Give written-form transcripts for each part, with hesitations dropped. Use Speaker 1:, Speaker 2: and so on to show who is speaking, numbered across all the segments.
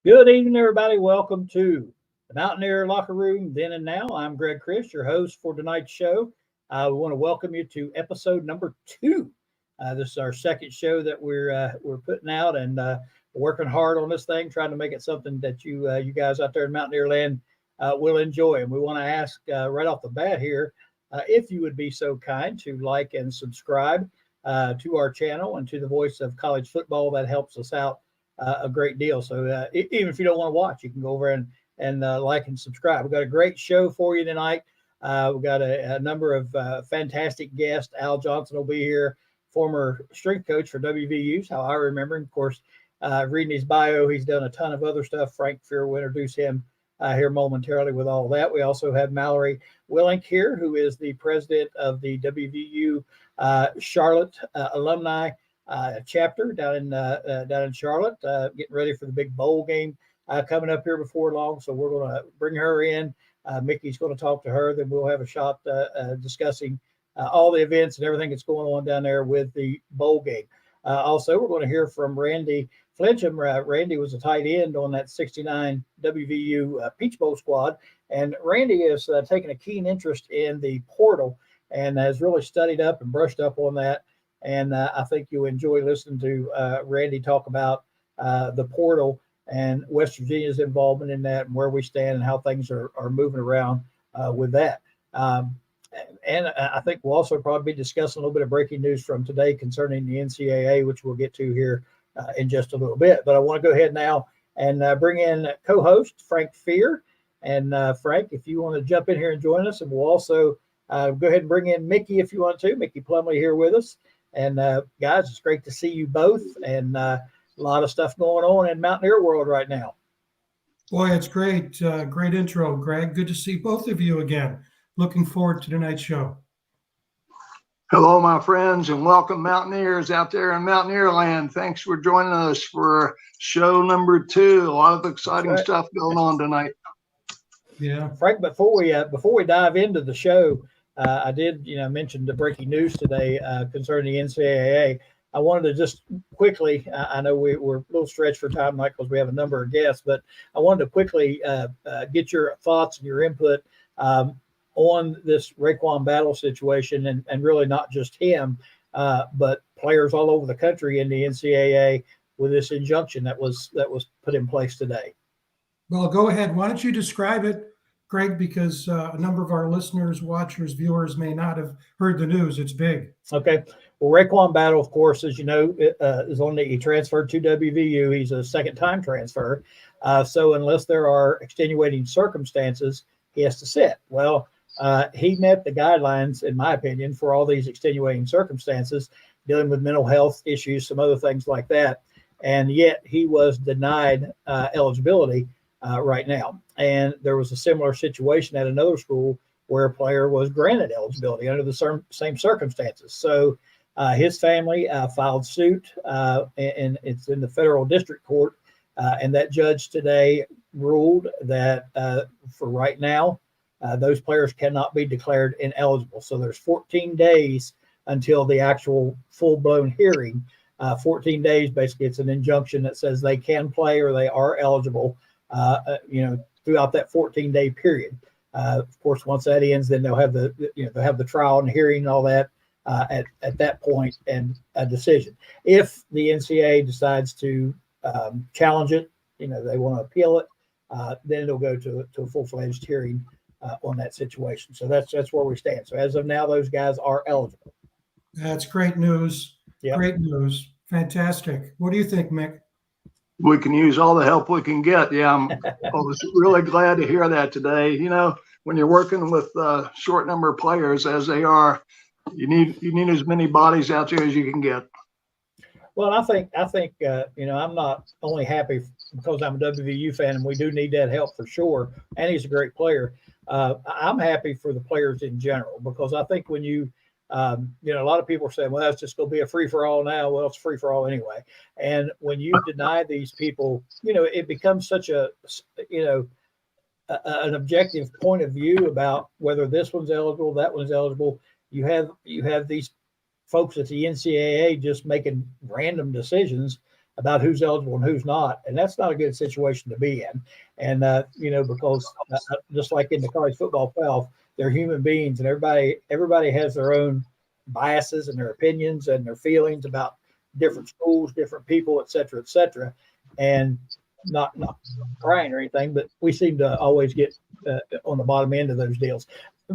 Speaker 1: Good evening, everybody. Welcome to the Mountaineer Locker Room Then and Now. I'm Greg Chris, your host for tonight's show. We want to welcome you to episode number 2. This is our second show that we're putting out, and working hard on this thing, trying to make it something that you guys out there in Mountaineer land will enjoy. And we want to ask right off the bat here if you would be so kind to like and subscribe to our channel and to the Voice of College Football. That helps us out a great deal. So even if you don't want to watch, you can go over and like and subscribe. We've got a great show for you tonight. We've got a number of fantastic guests. Al Johnson will be here, former strength coach for WVU's, how I remember him. Of course, reading his bio, he's done a ton of other stuff. Frank Fear will introduce him here momentarily with all that. We also have Mallory Willink here, who is the president of the WVU Charlotte alumni chapter down in Charlotte, getting ready for the big bowl game coming up here before long. So we're going to bring her in. Mickey's going to talk to her. Then we'll have a shot discussing all the events and everything that's going on down there with the bowl game. Also, we're going to hear from Randy Flinchum. Randy was a tight end on that 69 WVU Peach Bowl squad. And Randy is taking a keen interest in the portal and has really studied up and brushed up on that. And I think you'll enjoy listening to Randy talk about the portal and West Virginia's involvement in that and where we stand and how things are moving around with that. And I think we'll also probably be discussing a little bit of breaking news from today concerning the NCAA, which we'll get to here in just a little bit. But I want to go ahead now and bring in co-host Frank Fear. And Frank, if you want to jump in here and join us, and we'll also go ahead and bring in Mickey if you want to. Mickey Plumley here with us. And guys, it's great to see you both, and a lot of stuff going on in Mountaineer world right now.
Speaker 2: Boy, it's great. Great intro, Greg. Good to see both of you again. Looking forward to tonight's show.
Speaker 3: Hello, my friends, and welcome Mountaineers out there in Mountaineer land. Thanks for joining us for show number 2. A lot of exciting stuff going on tonight.
Speaker 2: Yeah,
Speaker 1: Frank, before we dive into the show, I did, mention the breaking news today concerning the NCAA. I wanted to just quickly, I know we're a little stretched for time tonight because we have a number of guests, but I wanted to quickly get your thoughts and your input on this Raekwon Battle situation, and really not just him, but players all over the country in the NCAA with this injunction that was put in place today.
Speaker 2: Well, go ahead. Why don't you describe it, Greg, because a number of our listeners, watchers, viewers may not have heard the news. It's big.
Speaker 1: Okay. Well, Raekwon Battle, of course, as you know, he transferred to WVU. He's a second-time transfer. So unless there are extenuating circumstances, he has to sit. Well, he met the guidelines, in my opinion, for all these extenuating circumstances, dealing with mental health issues, some other things like that. And yet he was denied eligibility right now. And there was a similar situation at another school where a player was granted eligibility under the same circumstances. So his family filed suit, and it's in the federal district court. And that judge today ruled that for right now, those players cannot be declared ineligible. So there's 14 days until the actual full-blown hearing. 14 days, basically, it's an injunction that says they can play or they are eligible, throughout that 14-day period. Of course, once that ends, then they'll have the trial and hearing and all that at that point, and a decision. If the NCAA decides to challenge it, they want to appeal it, then it'll go to a full-fledged hearing on that situation. So that's where we stand. So as of now, those guys are eligible.
Speaker 2: That's great news. Yep. Great news. Fantastic. What do you think, Mick?
Speaker 3: We can use all the help we can get. Yeah, I was really glad to hear that today. When you're working with a short number of players as they are, you need as many bodies out there as you can get.
Speaker 1: Well, I think I'm not only happy because I'm a WVU fan, and we do need that help for sure, and he's a great player. I'm happy for the players in general, because I think when you a lot of people are saying, well, that's just going to be a free-for-all now. Well, it's free-for-all anyway. And when you deny these people, it becomes such an objective point of view about whether this one's eligible, that one's eligible. You have these folks at the NCAA just making random decisions about who's eligible and who's not, and that's not a good situation to be in. And because just like in the college football playoff, they're human beings, and everybody has their own biases and their opinions and their feelings about different schools, different people, et cetera, and not crying or anything, but we seem to always get on the bottom end of those deals.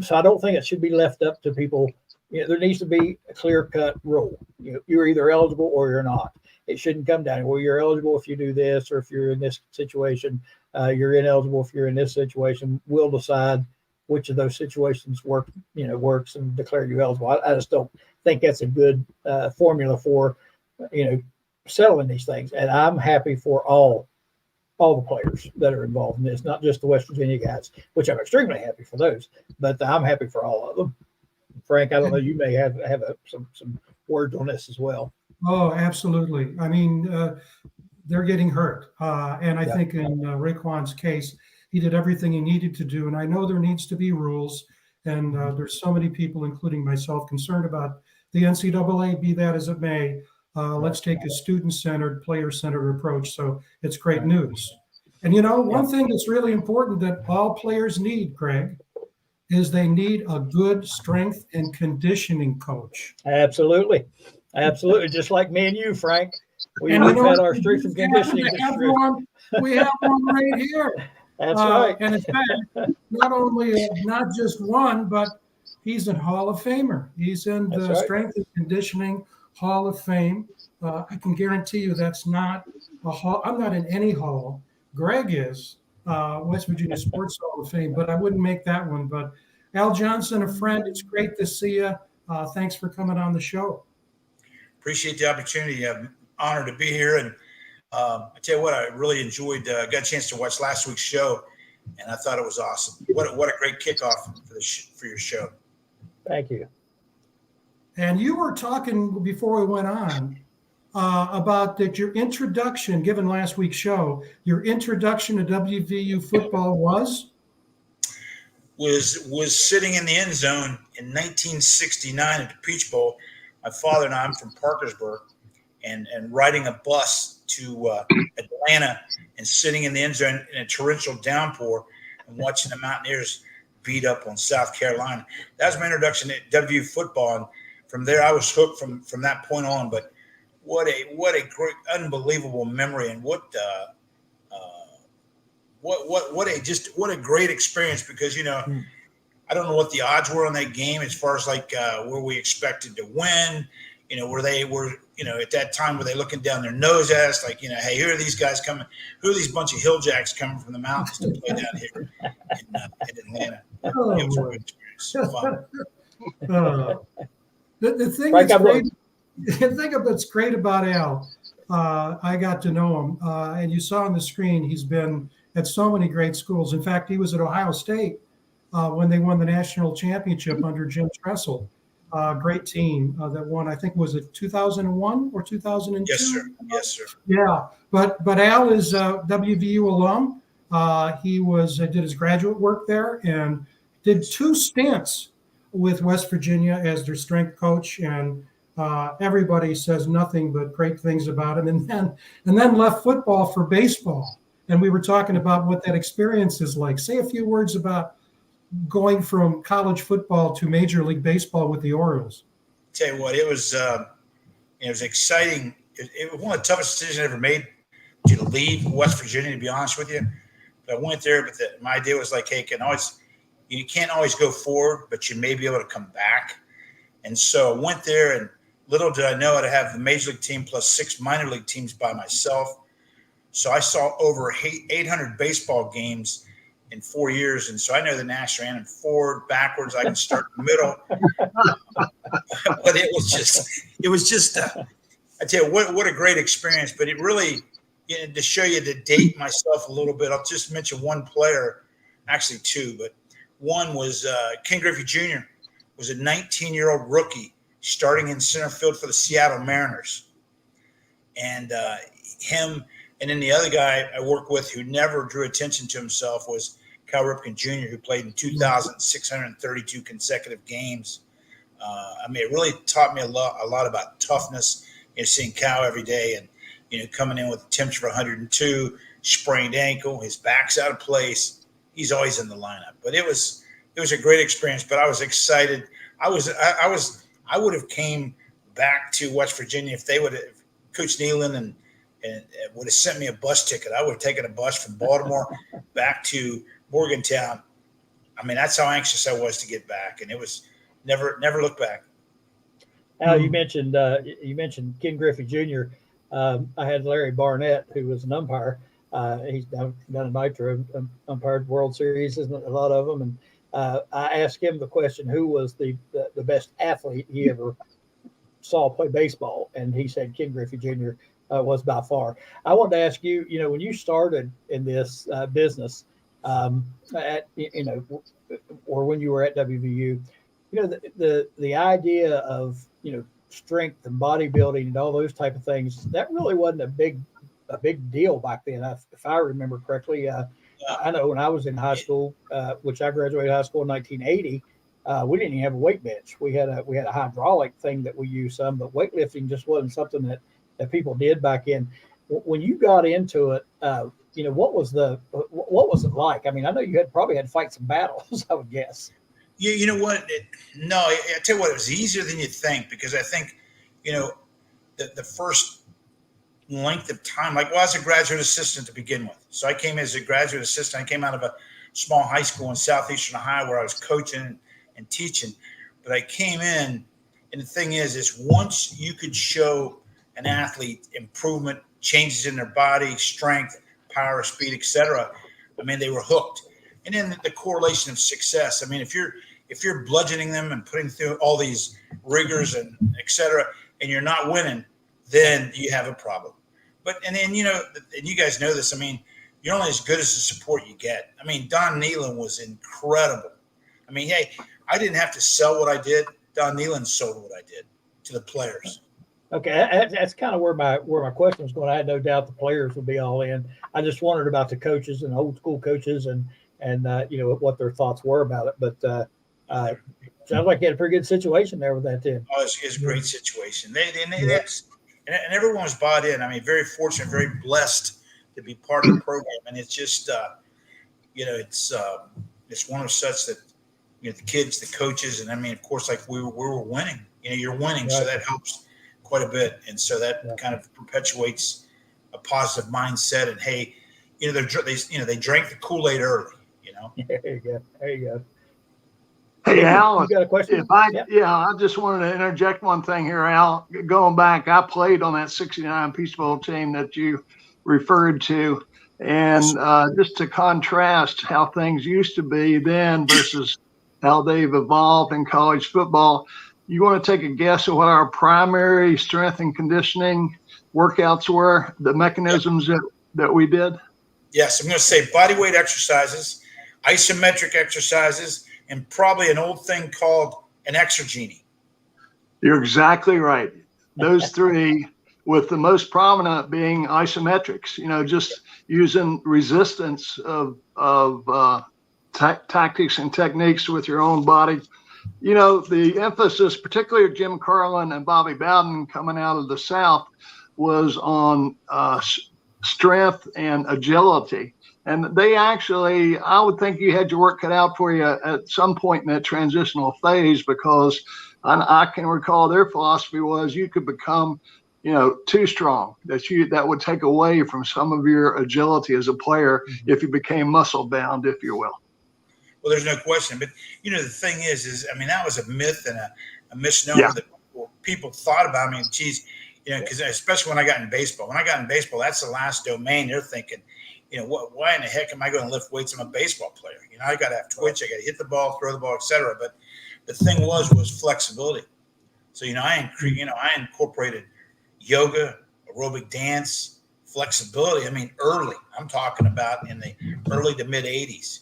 Speaker 1: So I don't think it should be left up to people. There needs to be a clear-cut rule. You're either eligible or you're not. It shouldn't come down, well, you're eligible if you do this, or if you're in this situation, you're ineligible if you're in this situation. We'll decide which of those situations works and declare you eligible. I just don't think that's a good formula for, settling these things. And I'm happy for all the players that are involved in this, not just the West Virginia guys, which I'm extremely happy for those, but I'm happy for all of them. Frank, I don't know, you may have some words on this as well.
Speaker 2: Oh, absolutely. I mean, they're getting hurt. And I think in Raekwon's case, he did everything he needed to do. And I know there needs to be rules. And there's so many people, including myself, concerned about the NCAA, be that as it may. Let's take a student-centered, player-centered approach. So it's great news. And, one thing that's really important that all players need, Greg, is they need a good strength and conditioning coach.
Speaker 1: Absolutely. Just like me and you, Frank. We've had our strength and conditioning.
Speaker 2: We have one right here.
Speaker 1: That's right.
Speaker 2: And in fact, not just one, but he's a Hall of Famer. He's in the Strength and Conditioning Hall of Fame. I can guarantee you that's not a hall. I'm not in any hall. Greg is, West Virginia Sports Hall of Fame, but I wouldn't make that one. But Al Johnson, a friend, it's great to see you. Thanks for coming on the show.
Speaker 4: Appreciate the opportunity. I'm honored to be here. And I tell you what, I really enjoyed, got a chance to watch last week's show, and I thought it was awesome. What a great kickoff for your show.
Speaker 1: Thank you.
Speaker 2: And you were talking before we went on about that your introduction, given last week's show, your introduction to WVU football was
Speaker 4: sitting in the end zone in 1969 at the Peach Bowl. My father and I'm from Parkersburg, and riding a bus to Atlanta and sitting in the end zone in a torrential downpour and watching the Mountaineers beat up on South Carolina. That was my introduction to WVU football, and from there I was hooked from that point on. But what a great, unbelievable memory, and what a great experience, because I don't know what the odds were on that game as far as were we expected to win, were at that time, were they looking down their nose at us hey, here are these guys coming, who are these bunch of hilljacks coming from the mountains to play down here in Atlanta. It was a good experience. So fun.
Speaker 2: The thing that's great. The thing that's great about Al, I got to know him, and you saw on the screen, he's been at so many great schools. In fact, he was at Ohio State when they won the national championship under Jim Tressel. Great team that won, I think, was it 2001 or 2002?
Speaker 4: Yes, sir.
Speaker 2: Yeah, but Al is a WVU alum. He did his graduate work there and did 2 stints with West Virginia as their strength coach, and everybody says nothing but great things about him. And then left football for baseball. And we were talking about what that experience is like. Say a few words about going from college football to Major League Baseball with the Orioles.
Speaker 4: Tell you what, it was exciting. It was one of the toughest decisions I ever made to leave West Virginia, to be honest with you. But I went there, but my idea was hey, you can't always go forward, but you may be able to come back. And so I went there, and little did I know I'd have the Major League team plus 6 minor league teams by myself. So I saw over 800 baseball games in 4 years. And so I know the national anthem forward, backwards. I can start in the middle. But it was just I tell you what a great experience. But it really, to show you, to date myself a little bit, I'll just mention one player, actually 2, but one was Ken Griffey Jr. was a 19-year-old rookie starting in center field for the Seattle Mariners. And him, and then the other guy I worked with who never drew attention to himself was Cal Ripken Jr., who played in 2,632 consecutive games. It really taught me a lot about toughness, seeing Cal every day. And, coming in with a temperature of 102, sprained ankle, his back's out of place. He's always in the lineup. But it was a great experience. But I was excited. I would have came back to West Virginia if they would have, Coach Nealon and would have sent me a bus ticket. I would have taken a bus from Baltimore back to Morgantown. I mean, that's how anxious I was to get back, and it was never look back.
Speaker 1: Al, you mentioned Ken Griffey Jr. I had Larry Barnett, who was an umpire. He's down in Nitro, umpired World Series, isn't it? A lot of them. And I asked him the question, who was the best athlete he ever saw play baseball, and he said Ken Griffey Jr. Was by far. I wanted to ask you, when you started in this business, or when you were at WVU, the idea of strength and bodybuilding and all those type of things, that really wasn't a big deal back then. If I remember correctly, I know when I was in high school, which I graduated high school in 1980. We didn't even have a weight bench. We had a hydraulic thing that we used some, but weightlifting just wasn't something that people did back in. When you got into it, what was it like? I mean, I know you probably had to fight some battles, I would guess.
Speaker 4: Yeah, you know what? I tell you what, it was easier than you think, because I think, the first length of time, I was a graduate assistant to begin with. So I came as a graduate assistant. I came out of a small high school in southeastern Ohio where I was coaching and teaching. But I came in, and the thing is once you could show an athlete improvement, changes in their body, strength, power, speed, etc., I mean, they were hooked. And then the correlation of success. I mean, if you're bludgeoning them and putting through all these rigors and etc., and you're not winning, then you have a problem. And you guys know this. I mean, you're only as good as the support you get. I mean, Don Nealon was incredible. I mean, hey, I didn't have to sell what I did. Don Nealon sold what I did to the players.
Speaker 1: Okay, that's kind of where my question was going. I had no doubt the players would be all in. I just wondered about the coaches and old school coaches and what their thoughts were about it. But sounds like you had a pretty good situation there with that too.
Speaker 4: Oh, it's a great situation. And everyone was bought in. I mean, very fortunate, very blessed to be part of the program. And it's just, it's one of such that, the kids, the coaches, and I mean, of course, like we were winning. You're winning, right. So that helps quite a bit, and so that kind of perpetuates a positive mindset. And hey, they drank the Kool-Aid early.
Speaker 1: There you go.
Speaker 3: Hey, Al,
Speaker 1: you got a question?
Speaker 3: I just wanted to interject one thing here, Al. Going back, I played on that '69 Peach Bowl team that you referred to, and just to contrast how things used to be then versus how they've evolved in college football. You want to take a guess at what our primary strength and conditioning workouts were, the mechanisms that we did?
Speaker 4: Yes, I'm going to say body weight exercises, isometric exercises, and probably an old thing called an exergenie.
Speaker 3: You're exactly right. Those three, with the most prominent being isometrics, just using resistance of tactics and techniques with your own body. The emphasis, particularly of Jim Carlin and Bobby Bowden coming out of the South, was on strength and agility. And they actually, I would think you had your work cut out for you at some point in that transitional phase, because I can recall their philosophy was you could become, too strong, that would take away from some of your agility as a player if you became muscle bound, if you will.
Speaker 4: Well, there's no question. But, the thing is, I mean, that was a myth and a misnomer that people thought about. I mean, geez, because especially when I got in baseball. When I got in baseball, that's the last domain. They're thinking, why in the heck am I going to lift weights? I'm a baseball player. I got to have twitch. I got to hit the ball, throw the ball, etc. But the thing was flexibility. So, I incorporated yoga, aerobic dance, flexibility. I mean, early. I'm talking about in the early to mid 80s.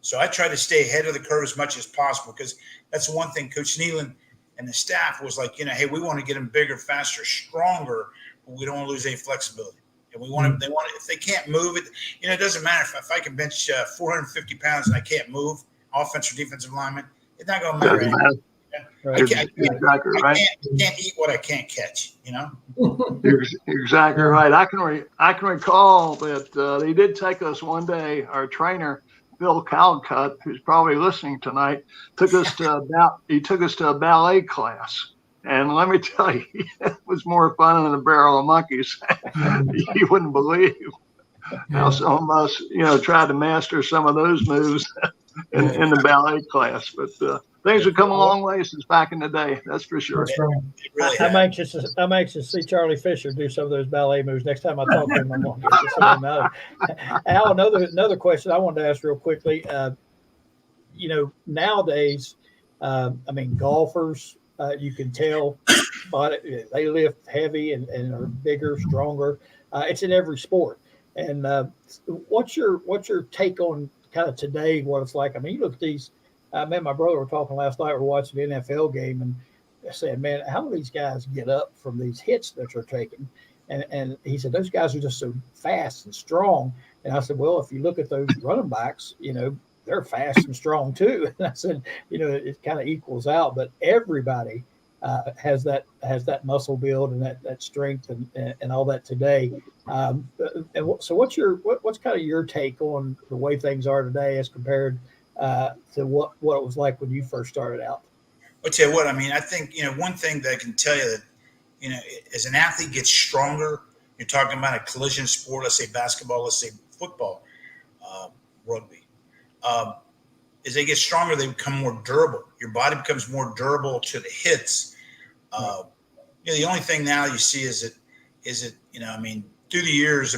Speaker 4: So I try to stay ahead of the curve as much as possible, because that's one thing Coach Nealon and the staff was like, hey, we want to get them bigger, faster, stronger, but we don't want to lose any flexibility. And if they can't move it, it doesn't matter if I can bench 450 pounds and I can't move, offensive or defensive lineman, it's not going to matter.
Speaker 1: Right.
Speaker 3: Exactly right.
Speaker 4: I can't eat what I can't catch.
Speaker 3: You're exactly right. I can recall that they did take us one day. Our trainer, Bill Calcutt, who's probably listening tonight, took us to a ballet class. And let me tell you, it was more fun than a barrel of monkeys. You wouldn't believe how some of us, tried to master some of those moves in the ballet class. But things have come a long way since back in the day. That's for sure.
Speaker 2: That's right.
Speaker 4: It really
Speaker 1: I'm
Speaker 4: has.
Speaker 1: anxious to see Charlie Fisher do some of those ballet moves. Next time I talk to him, I'm going to get to see him out. Al, another question I wanted to ask real quickly. Nowadays, golfers, you can tell, but they lift heavy and are bigger, stronger. It's in every sport. And what's your take on kind of today, what it's like? I mean, you look at these. Me and my brother were talking last night. We're watching the NFL game, and I said, "Man, how do these guys get up from these hits that they're taking?" And he said, "Those guys are just so fast and strong." And I said, "Well, if you look at those running backs, they're fast and strong too." And I said, it kind of equals out, but everybody has that muscle build and that strength and all that today. So what's kind of your take on the way things are today as compared to what it was like when you first started out?
Speaker 4: I'll tell you what, I think, one thing that I can tell you that, as an athlete gets stronger, you're talking about a collision sport, let's say basketball, let's say football, rugby. As they get stronger, they become more durable. Your body becomes more durable to the hits. The only thing now you see is it, through the years,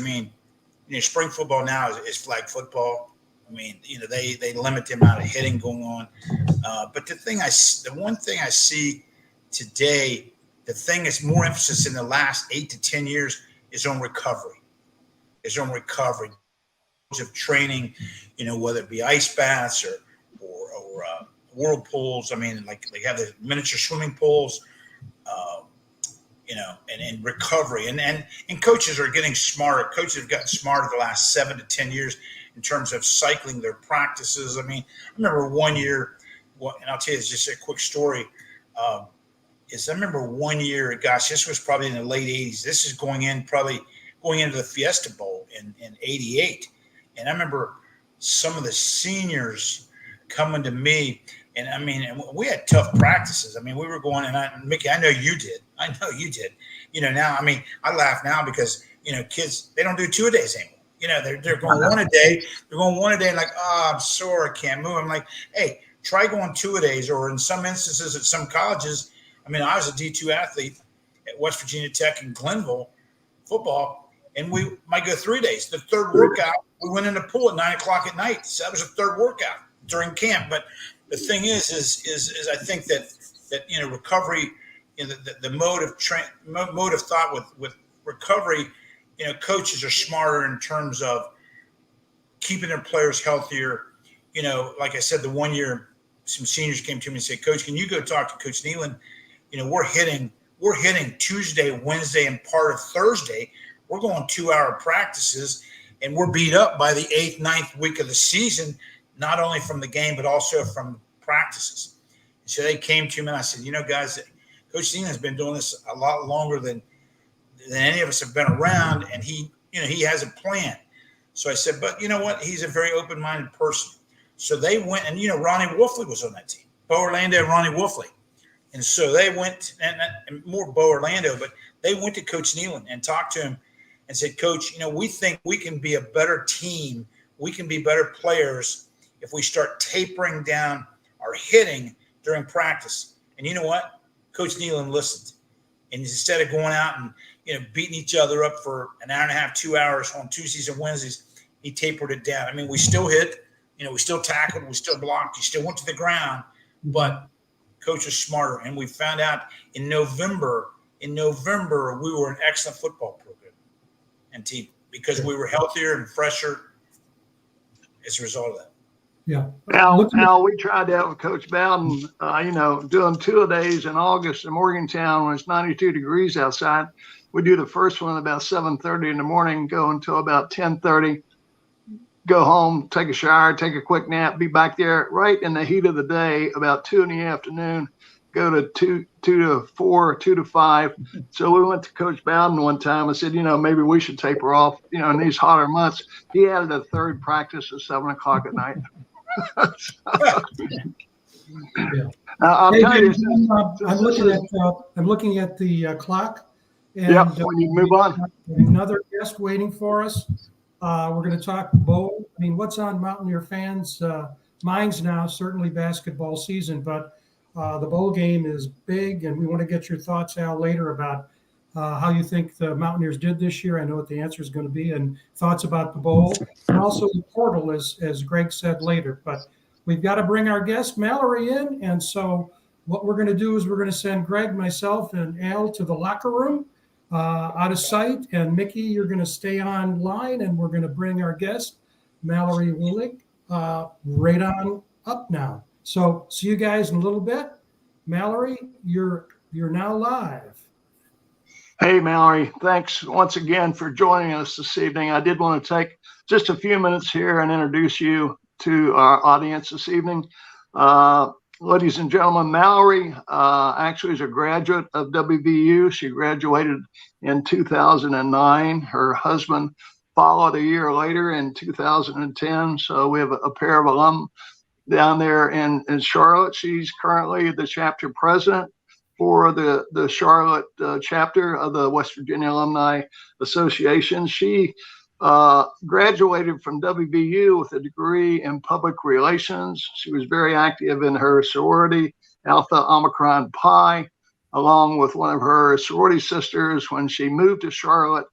Speaker 4: spring football now is flag football. They limit the amount of hitting going on. But the one thing I see today, the thing that's more emphasis in the last 8 to 10 years is on recovery. Of training, whether it be ice baths or whirlpools. Like they have the miniature swimming pools, and recovery. And coaches are getting smarter. Coaches have gotten smarter the last 7 to 10 years in terms of cycling their practices. I remember one year, and I'll tell you just a quick story. I remember one year, gosh, this was probably in the late 80s. This is going into the Fiesta Bowl in 88. And I remember some of the seniors coming to me, and we had tough practices. We were going, and Mickey, I know you did. Now, I laugh now because, kids, they don't do 2-a-days anymore. They're going one a day. They're going one a day and like, oh, I'm sore, I can't move. I'm like, hey, try going 2-a-days, or in some instances at some colleges. I was a D2 athlete at West Virginia Tech in Glenville football. And we might go 3 days. The third workout, we went in the pool at 9:00 at night. So that was the third workout during camp. But the thing is I think that recovery, the mode of thought with recovery, coaches are smarter in terms of keeping their players healthier. Like I said, the one year some seniors came to me and said, "Coach, can you go talk to Coach Nealon? We're hitting Tuesday, Wednesday, and part of Thursday. We're going 2-hour practices, and we're beat up by the 8th, 9th week of the season, not only from the game, but also from practices." And so they came to me, and I said, guys, Coach Nealon has been doing this a lot longer than any of us have been around, and he has a plan. So I said, but you know what? He's a very open-minded person. So they went, and Ronnie Wolfley was on that team, Bo Orlando and Ronnie Wolfley. And so they went, and more Bo Orlando, but they went to Coach Nealon and talked to him and said, "Coach, we think we can be a better team. We can be better players if we start tapering down our hitting during practice." And you know what? Coach Nealon listened. And instead of going out and, beating each other up for an hour and a half, 2 hours on Tuesdays and Wednesdays, he tapered it down. We still hit, we still tackled, we still blocked, he still went to the ground, but Coach was smarter. And we found out in November, we were an excellent football program and team because we were healthier and fresher as a result of that.
Speaker 2: Yeah.
Speaker 3: Al, we tried that with Coach Bowden, doing 2-a-days in August in Morgantown when it's 92 degrees outside. We do the first one about 7:30 in the morning, go until about 10:30, go home, take a shower, take a quick nap, be back there right in the heat of the day, about 2 in the afternoon. go to two to four, 2 to 5. So we went to Coach Bowden one time. I said, maybe we should taper off, in these hotter months. He added a third practice at 7 o'clock at night.
Speaker 2: Yeah.
Speaker 3: I'll
Speaker 2: Hey,
Speaker 3: tell you.
Speaker 2: I'm looking at the clock. And
Speaker 3: yep, when you move on.
Speaker 2: Another guest waiting for us. We're going to talk bowl. I mean, what's on Mountaineer fans' minds now? Certainly basketball season, but the bowl game is big, and we want to get your thoughts, Al, later about how you think the Mountaineers did this year. I know what the answer is going to be, and thoughts about the bowl, and also the portal, as Greg said later. But we've got to bring our guest Mallory in, and so what we're going to do is we're going to send Greg, myself, and Al to the locker room. Out of sight, and Mickey, you're going to stay online, and we're going to bring our guest, Mallory Willink, right on up now. So see you guys in a little bit. Mallory, you're now live.
Speaker 3: Hey, Mallory, thanks once again for joining us this evening. I did want to take just a few minutes here and introduce you to our audience this evening. Ladies and gentlemen, Mallory actually is a graduate of WVU. She graduated in 2009. Her husband followed a year later in 2010. So we have a pair of alum down there in Charlotte. She's currently the chapter president for the Charlotte chapter of the West Virginia Alumni Association. She graduated from WVU with a degree in public relations. She was very active in her sorority, Alpha Omicron Pi, along with one of her sorority sisters. When she moved to Charlotte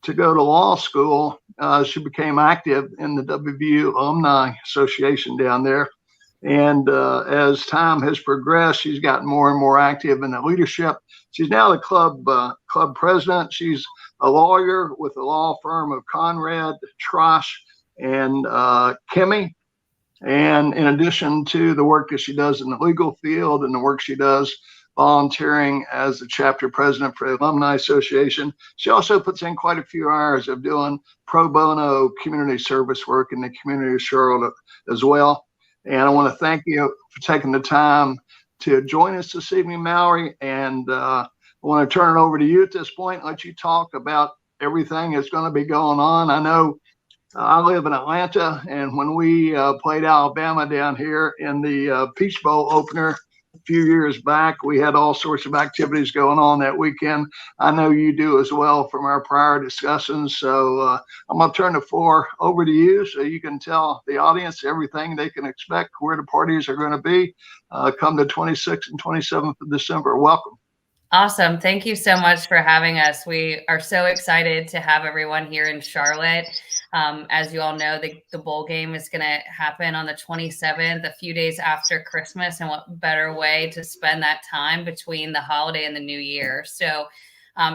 Speaker 3: to go to law school, she became active in the WVU Alumni Association down there. And as time has progressed, she's gotten more and more active in the leadership. She's now the club president. She's a lawyer with the law firm of Conrad, Trosh, and Kimmy. And in addition to the work that she does in the legal field and the work she does volunteering as the chapter president for the Alumni Association, she also puts in quite a few hours of doing pro bono community service work in the community of Charlotte as well. And I want to thank you for taking the time to join us this evening, Mallory. And I want to turn it over to you at this point, let you talk about everything that's going to be going on. I know I live in Atlanta, and when we played Alabama down here in the Peach Bowl opener a few years back, we had all sorts of activities going on that weekend. I know you do as well from our prior discussions. So I'm going to turn the floor over to you so you can tell the audience everything they can expect, where the parties are going to be come the 26th and 27th of December. Welcome.
Speaker 5: Awesome. Thank you so much for having us. We are so excited to have everyone here in Charlotte. As you all know, the bowl game is going to happen on the 27th, a few days after Christmas. And what better way to spend that time between the holiday and the new year? So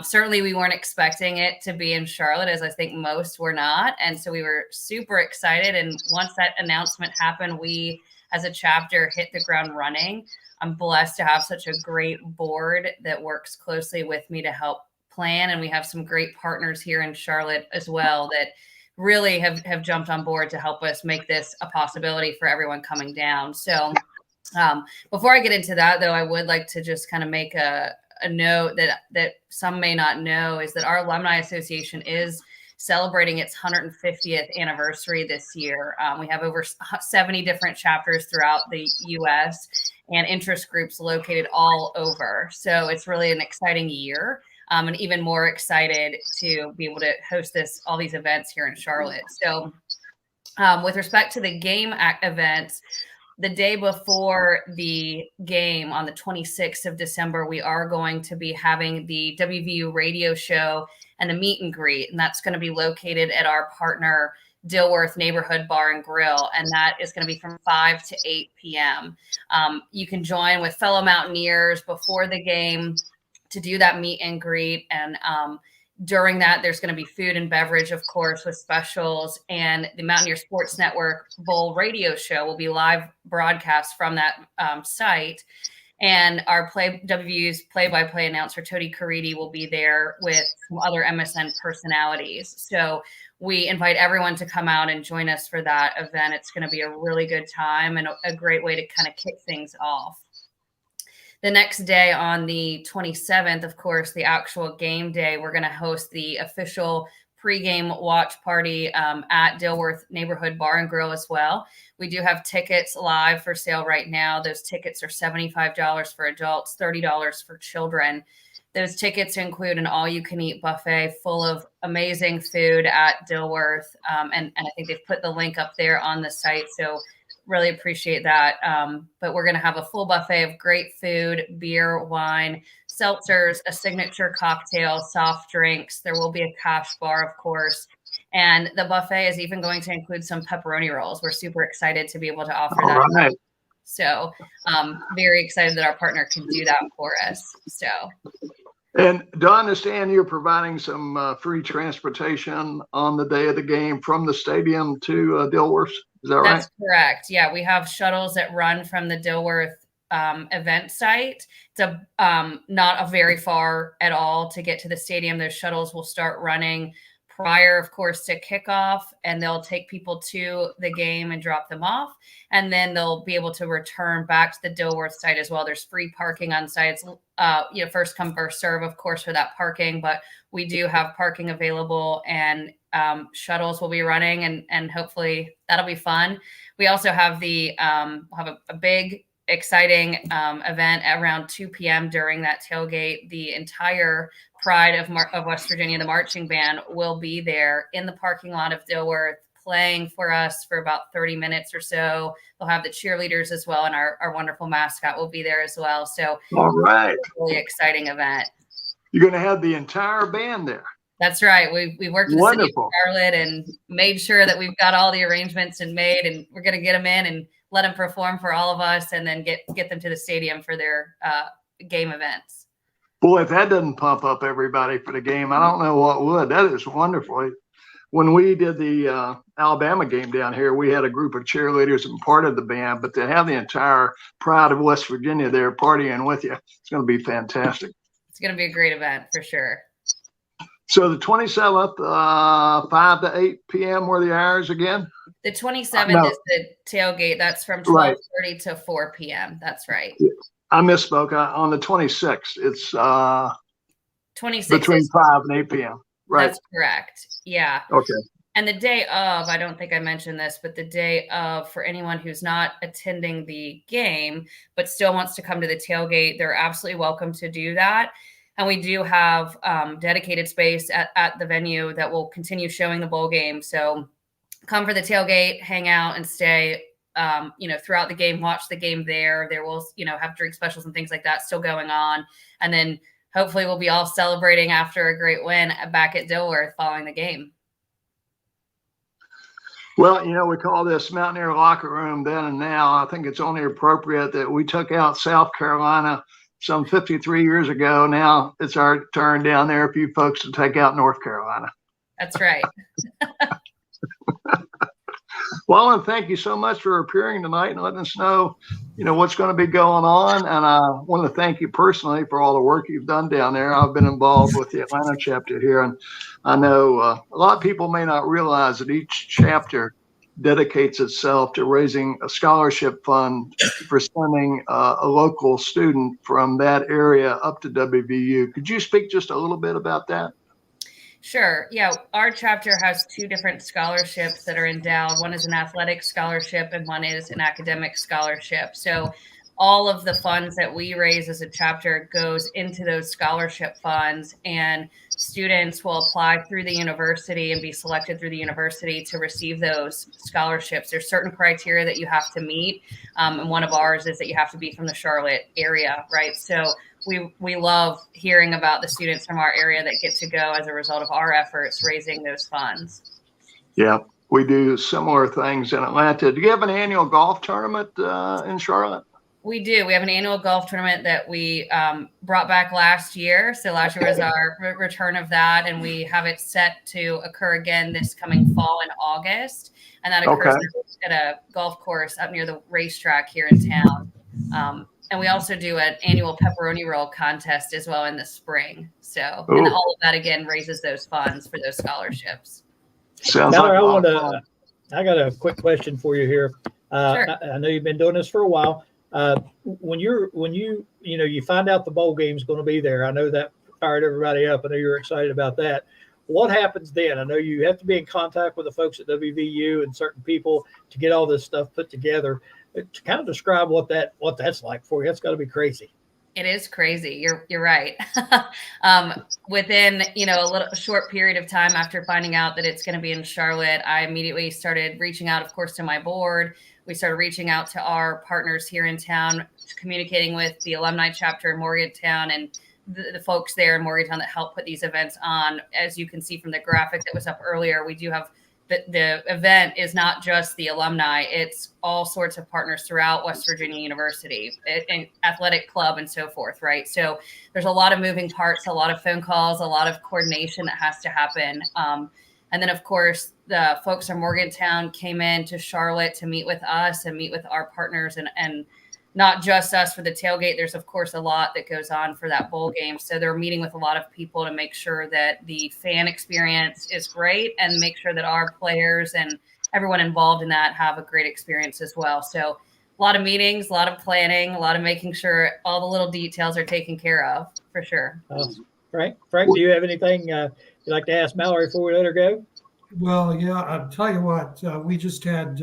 Speaker 5: certainly we weren't expecting it to be in Charlotte, as I think most were not. And so we were super excited. And once that announcement happened, we as a chapter hit the ground running. I'm blessed to have such a great board that works closely with me to help plan. And we have some great partners here in Charlotte as well that really have jumped on board to help us make this a possibility for everyone coming down. So before I get into that, though, I would like to just kind of make a note that some may not know is that our Alumni Association is celebrating its 150th anniversary this year. We have over 70 different chapters throughout the U.S. and interest groups located all over. So it's really an exciting year. And even more excited to be able to host all these events here in Charlotte. So with respect to the game events, the day before the game on the 26th of December, we are going to be having the WVU radio show and a meet and greet. And that's going to be located at our partner Dilworth Neighborhood Bar and Grill. And that is going to be from 5 to 8 p.m. You can join with fellow Mountaineers before the game to do that meet and greet. And during that, there's going to be food and beverage, of course, with specials. And the Mountaineer Sports Network Bowl radio show will be live broadcast from that site. And our WVU's play-by-play announcer, Tony Caridi, will be there with some other MSN personalities. So we invite everyone to come out and join us for that event. It's going to be a really good time and a great way to kind of kick things off. The next day on the 27th, of course, the actual game day, we're going to host the official pregame watch party at Dilworth Neighborhood Bar and Grill as well. We do have tickets live for sale right now. Those tickets are $75 for adults, $30 for children. Those tickets include an all-you-can-eat buffet full of amazing food at Dilworth. And I think they've put the link up there on the site. So really appreciate that. But we're going to have a full buffet of great food, beer, wine, seltzers, a signature cocktail, soft drinks. There will be a cash bar, of course. And the buffet is even going to include some pepperoni rolls. We're super excited to be able to offer that.
Speaker 3: All right.
Speaker 5: So very excited that our partner can do that for us. So.
Speaker 3: And do I understand you're providing some free transportation on the day of the game from the stadium to Dilworth? Is that right?
Speaker 5: That's correct. Yeah, we have shuttles that run from the Dilworth event site. It's not a very far at all to get to the stadium. Those shuttles will start running prior, of course, to kickoff, and they'll take people to the game and drop them off. And then they'll be able to return back to the Dilworth site as well. There's free parking on sites, first come, first serve, of course, for that parking, but we do have parking available, and shuttles will be running, and hopefully that'll be fun. We also have a big, exciting event around 2 p.m. during that tailgate. The entire Pride of West Virginia, the marching band, will be there in the parking lot of Dilworth playing for us for about 30 minutes or so. They'll have the cheerleaders as well, and our wonderful mascot will be there as well. So
Speaker 3: all right,
Speaker 5: really exciting event.
Speaker 3: You're going to have the entire band there.
Speaker 5: That's right. We worked with
Speaker 3: Wonderful.
Speaker 5: the city of Charlotte and made sure that we've got all the arrangements and made, and we're going to get them in and let them perform for all of us, and then get them to the stadium for their game events.
Speaker 3: Boy, if that doesn't pump up everybody for the game, I don't know what would. That is wonderful. When we did the Alabama game down here, we had a group of cheerleaders and part of the band, but to have the entire Pride of West Virginia there partying with you, it's going to be fantastic.
Speaker 5: It's going to be a great event for sure.
Speaker 3: So the 27th, 5 to 8 p.m. were the hours again?
Speaker 5: The 27th is the tailgate. That's from 12:30 to 4 p.m. That's right.
Speaker 3: I misspoke. On the 26th, it's
Speaker 5: 26
Speaker 3: between 5 and 8 p.m. Right.
Speaker 5: That's correct. Yeah.
Speaker 3: Okay.
Speaker 5: And the day of, I don't think I mentioned this, but the day of, for anyone who's not attending the game but still wants to come to the tailgate, they're absolutely welcome to do that. And we do have dedicated space at the venue that will continue showing the bowl game. So come for the tailgate, hang out, and stay. Throughout the game, watch the game there. There will, have drink specials and things like that still going on. And then hopefully we'll be all celebrating after a great win back at Dilworth following the game.
Speaker 3: Well, we call this Mountaineer Locker Room then and now. I think it's only appropriate that we took out South Carolina some 53 years ago. Now it's our turn down there for you folks to take out North Carolina.
Speaker 5: That's right.
Speaker 3: Well, and thank you so much for appearing tonight and letting us know, what's going to be going on. And I want to thank you personally for all the work you've done down there. I've been involved with the Atlanta chapter here, and I know a lot of people may not realize that each chapter dedicates itself to raising a scholarship fund for sending a local student from that area up to WVU. Could you speak just a little bit about that?
Speaker 5: Sure. Yeah. Our chapter has two different scholarships that are endowed. One is an athletic scholarship and one is an academic scholarship. So all of the funds that we raise as a chapter goes into those scholarship funds, and students will apply through the university and be selected through the university to receive those scholarships. There's certain criteria that you have to meet. And one of ours is that you have to be from the Charlotte area, right? So we love hearing about the students from our area that get to go as a result of our efforts raising those funds. Yeah,
Speaker 3: we do similar things in Atlanta. Do you have an annual golf tournament in Charlotte?
Speaker 5: We do. We have an annual golf tournament that we brought back last year. So last year was our return of that, and we have it set to occur again this coming fall in August. And that occurs at a golf course up near the racetrack here in town. And we also do an annual pepperoni roll contest as well in the spring. So, and all of that again raises those funds for those scholarships.
Speaker 3: Sounds
Speaker 1: Mallory, I got a quick question for you here.
Speaker 5: Sure.
Speaker 1: I know you've been doing this for a while. When you find out the bowl game's going to be there, I know that fired everybody up. I know you're excited about that. What happens then? I know you have to be in contact with the folks at WVU and certain people to get all this stuff put together. To kind of describe what that's like for you, it's got to be crazy.
Speaker 5: It is crazy. You're right. Within a short period of time after finding out that it's going to be in Charlotte, I immediately started reaching out, of course, to my board. We started reaching out to our partners here in town, communicating with the alumni chapter in Morgantown and the folks there in Morgantown that help put these events on. As you can see from the graphic that was up earlier, we do have the event is not just the alumni, it's all sorts of partners throughout West Virginia University and athletic club and so forth, right? So there's a lot of moving parts, a lot of phone calls, a lot of coordination that has to happen. And then, of course, the folks from Morgantown came in to Charlotte to meet with us and meet with our partners and not just us for the tailgate. There's, of course, a lot that goes on for that bowl game. So they're meeting with a lot of people to make sure that the fan experience is great and make sure that our players and everyone involved in that have a great experience as well. So a lot of meetings, a lot of planning, a lot of making sure all the little details are taken care of, for sure.
Speaker 1: Frank, do you have anything you'd like to ask Mallory before we let her go?
Speaker 2: Well, yeah, I'll tell you what, we just had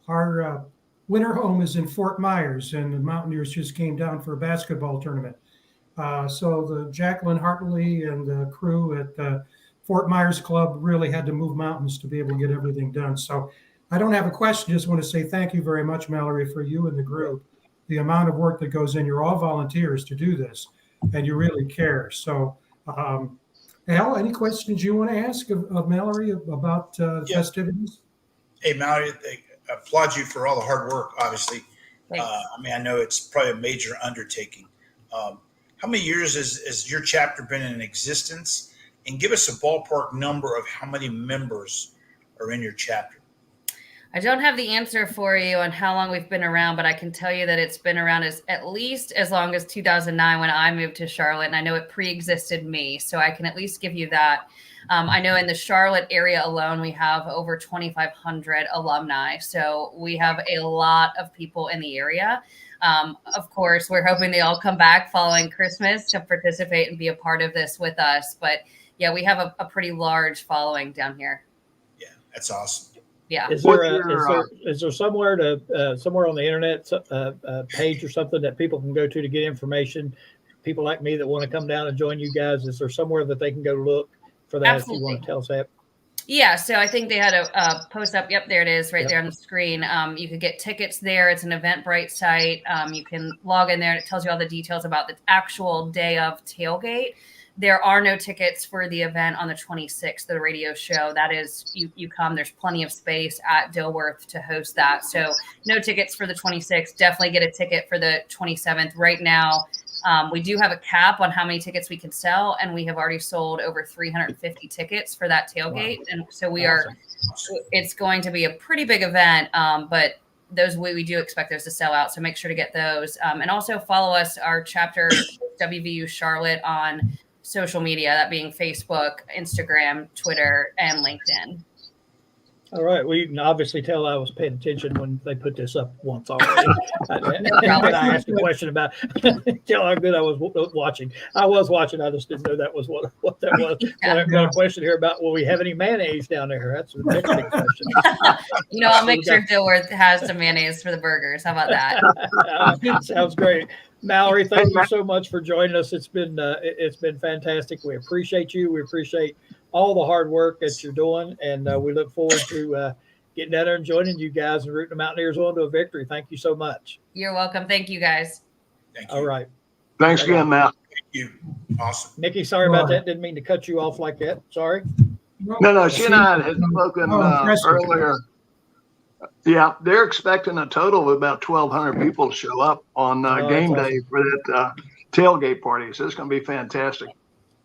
Speaker 2: our winter home is in Fort Myers, and the Mountaineers just came down for a basketball tournament. So the Jacqueline Hartley and the crew at the Fort Myers Club really had to move mountains to be able to get everything done. So I don't have a question. Just want to say thank you very much, Mallory, for you and the group. The amount of work that goes in, you're all volunteers to do this, and you really care. So, Al, any questions you want to ask of Mallory about festivities?
Speaker 4: Hey, Mallory, I applaud you for all the hard work, obviously. I know it's probably a major undertaking. How many years has your chapter been in existence? And give us a ballpark number of how many members are in your chapter.
Speaker 5: I don't have the answer for you on how long we've been around, but I can tell you that it's been around at least as long as 2009 when I moved to Charlotte, and I know it pre-existed me, so I can at least give you that. I know in the Charlotte area alone, we have over 2,500 alumni, so we have a lot of people in the area. Of course, we're hoping they all come back following Christmas to participate and be a part of this with us, but yeah, we have a pretty large following down here.
Speaker 4: Yeah, that's awesome.
Speaker 5: Yeah.
Speaker 1: Is there somewhere on the internet page or something that people can go to get information? People like me that want to come down and join you guys, is there somewhere that they can go look for that?
Speaker 5: Absolutely.
Speaker 1: If you want to tell us that?
Speaker 5: Yeah, so I think they had a post up. Yep, there it is right there on the screen. You could get tickets there. It's an Eventbrite site. You can log in there and it tells you all the details about the actual day of tailgate. There are no tickets for the event on the 26th, the radio show. That is, you come, there's plenty of space at Dilworth to host that. So no tickets for the 26th. Definitely get a ticket for the 27th. Right now, we do have a cap on how many tickets we can sell, and we have already sold over 350 tickets for that tailgate. Wow. And so it's going to be a pretty big event, but we do expect those to sell out. So make sure to get those. And also follow us, our chapter, WVU Charlotte, on social media, that being Facebook, Instagram, Twitter, and LinkedIn.
Speaker 1: All right. Well, you can obviously tell I was paying attention when they put this up once already. I asked a question about tell how good I was watching. I was watching. I just didn't know that was what that was. Yeah. I've got a question here about, will we have any mayonnaise down there? That's the next big question.
Speaker 5: I'll make sure Dilworth has some mayonnaise for the burgers. How about that?
Speaker 1: Sounds great. Mallory, thank you so much for joining us. It's been fantastic. We appreciate you. We appreciate all the hard work that you're doing, and we look forward to getting down there and joining you guys and rooting the Mountaineers on to a victory. Thank you so much.
Speaker 5: You're welcome. Thank you, guys.
Speaker 4: Thank you.
Speaker 1: All right.
Speaker 3: Thanks again, Matt.
Speaker 4: Thank you. Awesome.
Speaker 1: Nikki, sorry about that. Didn't mean to cut you off like that. Sorry.
Speaker 3: No, she and I had spoken earlier. Yeah, they're expecting a total of about 1,200 people to show up on game day for that tailgate party. So it's going to be fantastic.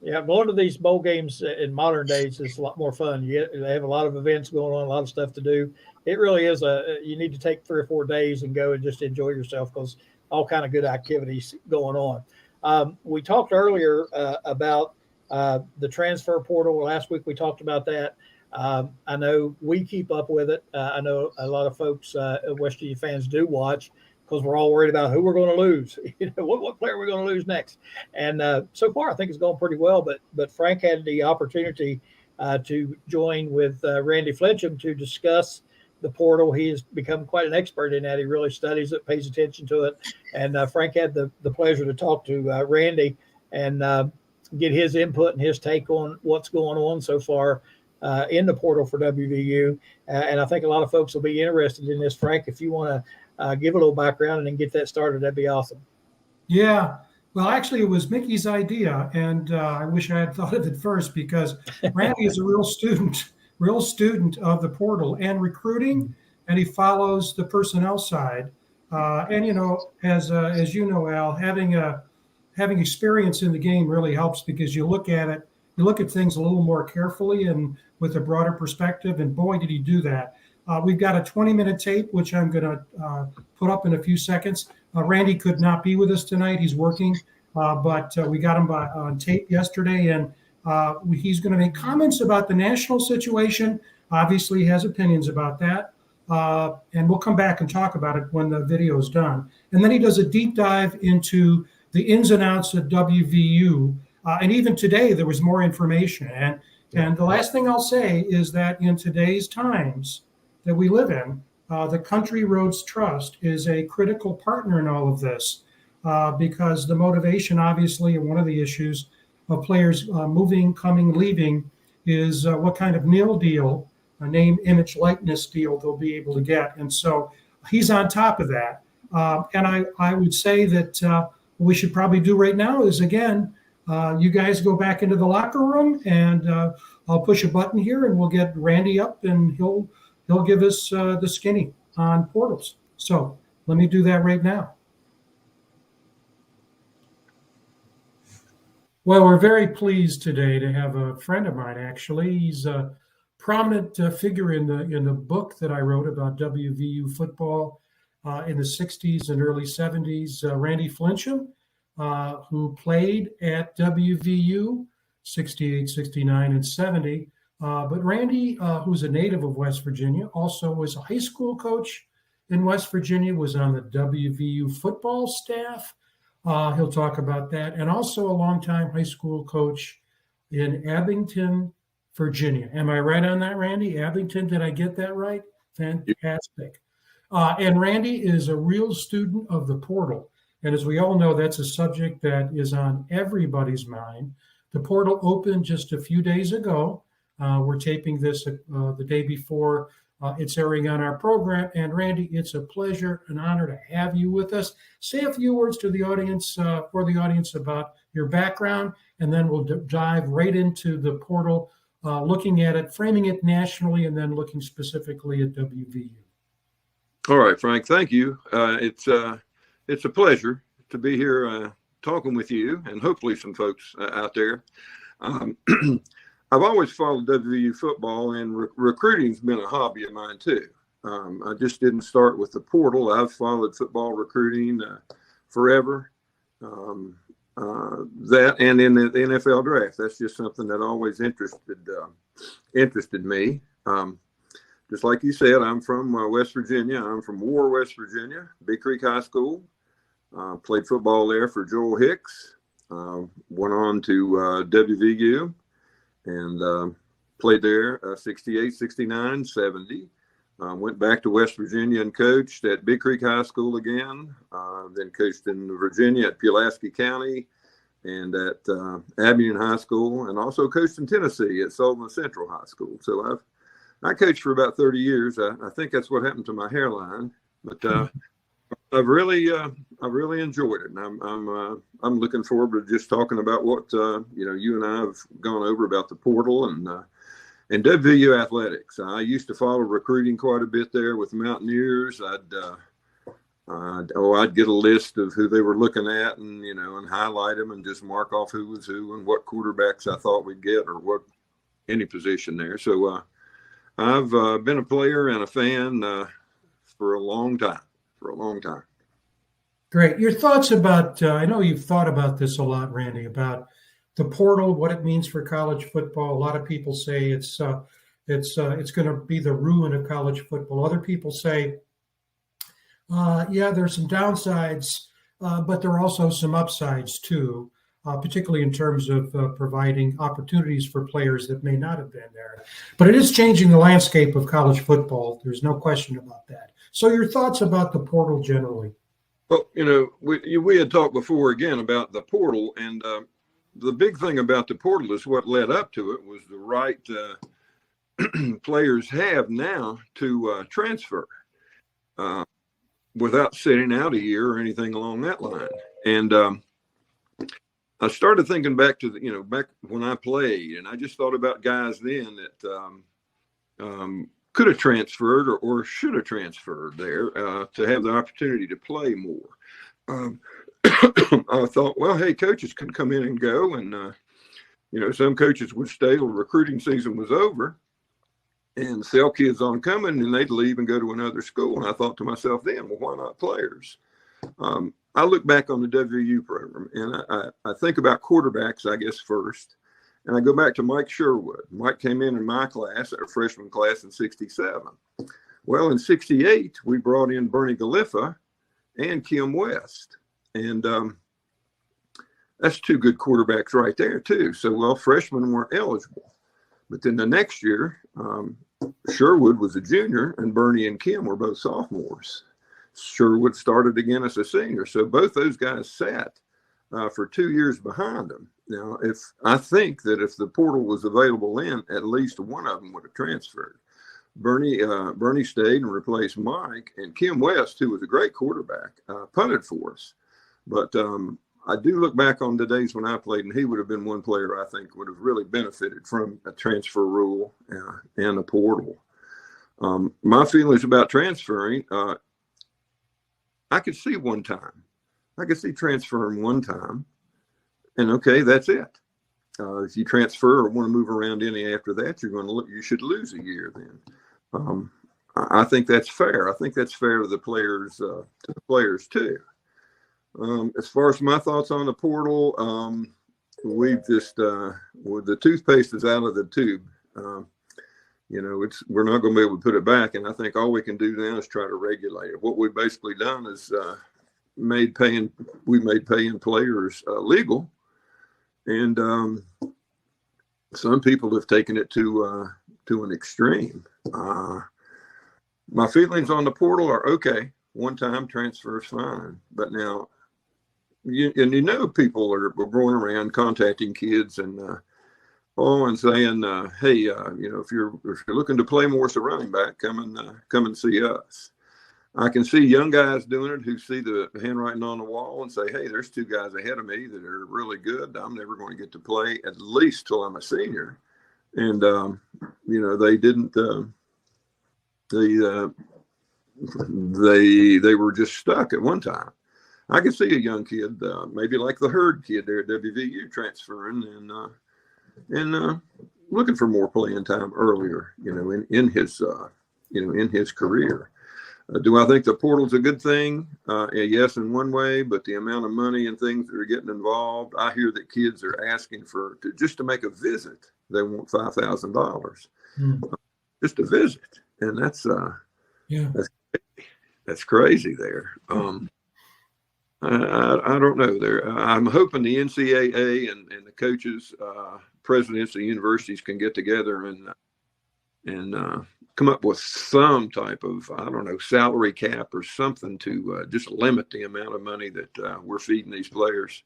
Speaker 1: Yeah, going to these bowl games in modern days is a lot more fun. They have a lot of events going on, a lot of stuff to do. It really is you need to take 3 or 4 days and go and just enjoy yourself, because all kind of good activities going on. We talked earlier about the transfer portal. Last week we talked about that. I know we keep up with it. I know a lot of folks, West Virginia fans, do watch. Of because we're all worried about who we're going to lose. What player we're going to lose next. And so far, I think it's going pretty well. But Frank had the opportunity to join with Randy Flinchum to discuss the portal. He has become quite an expert in that. He really studies it, pays attention to it. And Frank had the pleasure to talk to Randy and get his input and his take on what's going on so far in the portal for WVU. And I think a lot of folks will be interested in this. Frank, if you want to give a little background and then get that started, that'd be awesome.
Speaker 2: Yeah. Well, actually, it was Mickey's idea, and I wish I had thought of it first, because Randy is a real student of the portal and recruiting, and he follows the personnel side. And as you know, Al, having experience in the game really helps, because you look at things a little more carefully and with a broader perspective. And boy, did he do that! We've got a 20-minute tape, which I'm going to put up in a few seconds. Randy could not be with us tonight. He's working, but we got him on tape yesterday, and he's going to make comments about the national situation. Obviously, he has opinions about that, and we'll come back and talk about it when the video is done. And then he does a deep dive into the ins and outs of WVU, and even today there was more information. And the last thing I'll say is that in today's times that we live in, the Country Roads Trust is a critical partner in all of this, because the motivation, obviously, and one of the issues of players moving, coming, leaving is what kind of nil deal, a name, image, likeness deal they'll be able to get. And so he's on top of that. And I would say that what we should probably do right now is, again, you guys go back into the locker room, and I'll push a button here and we'll get Randy up, and he'll give us the skinny on portals. So let me do that right now. Well, we're very pleased today to have a friend of mine, actually. He's a prominent figure in the book that I wrote about WVU football in the 60s and early 70s, Randy Flinchum, who played at WVU 68, 69, and 70. But Randy, who's a native of West Virginia, also was a high school coach in West Virginia, was on the WVU football staff. He'll talk about that. And also a longtime high school coach in Abington, Virginia. Am I right on that, Randy? Abington, did I get that right? Fantastic. And Randy is a real student of the portal. And as we all know, that's a subject that is on everybody's mind. The portal opened just a few days ago. We're taping this the day before it's airing on our program. And Randy, it's a pleasure, an honor to have you with us. Say a few words to the audience, for the audience, about your background, and then we'll dive right into the portal, looking at it, framing it nationally, and then looking specifically at WVU.
Speaker 6: All right, Frank, thank you. It's a pleasure to be here talking with you, and hopefully some folks out there. I've always followed WVU football, and recruiting's been a hobby of mine too. I just didn't start with the portal. I've followed football recruiting forever. That and in the NFL draft, that's just something that always interested me. Just like you said, I'm from West Virginia. I'm from War, West Virginia, Big Creek High School. Played football there for Joel Hicks. Went on to WVU. And played there 68, 69, 70. Went back to West Virginia and coached at Big Creek High School again. Then coached in Virginia at Pulaski County and at Abington High School, and also coached in Tennessee at Sullivan Central High School. So I coached for about 30 years. I think that's what happened to my hairline, but I've really enjoyed it, and I'm looking forward to just talking about what you and I have gone over about the portal and WVU athletics. I used to follow recruiting quite a bit there with Mountaineers. I'd get a list of who they were looking at, and and highlight them and just mark off who was who and what quarterbacks I thought we'd get, or what any position there. So I've been a player and a fan for a long time.
Speaker 2: Great. Your thoughts about, I know you've thought about this a lot, Randy, about the portal, what it means for college football. A lot of people say it's going to be the ruin of college football. Other people say Yeah, there's some downsides, but there are also some upsides too, particularly in terms of providing opportunities for players that may not have been there. But it is changing the landscape of college football. There's no question about that. So your thoughts about the portal generally?
Speaker 6: Well, we had talked before again about the portal, and the big thing about the portal is what led up to it was the right players have now to transfer without sitting out a year or anything along that line. And I started thinking back to back when I played, and I just thought about guys then that could have transferred or should have transferred there to have the opportunity to play more. I thought, well, hey, coaches can come in and go, and some coaches would stay till recruiting season was over and sell kids on coming, and they'd leave and go to another school. And I thought to myself then, well, why not players? I look back on the WU program, and I think about quarterbacks, I guess, first. And I go back to Mike Sherwood. Mike came in my class, our freshman class in 67. Well, in 68, we brought in Bernie Galiffa and Kim West. And that's two good quarterbacks right there, too. So, well, freshmen weren't eligible. But then the next year, Sherwood was a junior, and Bernie and Kim were both sophomores. Sherwood started again as a senior. So both those guys sat for 2 years behind them. Now, I think that if the portal was available then, at least one of them would have transferred. Bernie stayed and replaced Mike, and Kim West, who was a great quarterback, punted for us. But I do look back on the days when I played, and he would have been one player I think would have really benefited from a transfer rule and a portal. My feelings about transferring, I could see one time. I could see transferring one time, and okay, that's it. If you transfer or want to move around any after that, you should lose a year then. I think that's fair. I think that's fair to the players too. As far as my thoughts on the portal, we've just with the toothpaste is out of the tube. We're not going to be able to put it back, and I think all we can do now is try to regulate it. What we've basically done is made paying players legal, and some people have taken it to an extreme. My feelings on the portal are okay. One-time transfer is fine, but now people are going around contacting kids and saying, hey, if you're looking to play more as a running back, come and see us. I can see young guys doing it who see the handwriting on the wall and say, hey, there's two guys ahead of me that are really good. I'm never going to get to play at least till I'm a senior. And, they didn't, they were just stuck at one time. I could see a young kid, maybe like the Herd kid there at WVU, transferring and looking for more playing time earlier, in his career. Do I think the portal's a good thing? Yes, in one way, but the amount of money and things that are getting involved, I hear that kids are asking just to make a visit. They want $5,000 just to visit, and that's crazy there. I don't know there. I'm hoping the NCAA and the coaches, presidents of universities can get together and come up with some type of, salary cap or something to just limit the amount of money that we're feeding these players,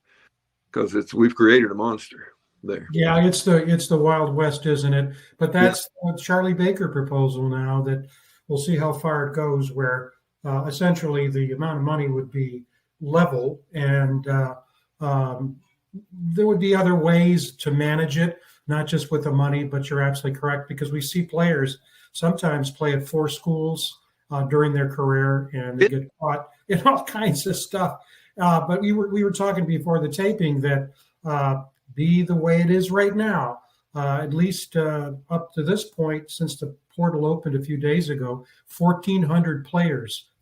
Speaker 6: because we've created a monster there.
Speaker 2: Yeah, it's the Wild West, isn't it? But that's the Charlie Baker proposal now, that we'll see how far it goes, where essentially the amount of money would be level, and there would be other ways to manage it, not just with the money. But you're absolutely correct, because we see players sometimes play at 4 schools during their career, and they get caught in all kinds of stuff. But we were talking before the taping that be the way it is right now, at least up to this point, since the portal opened a few days ago, 1,400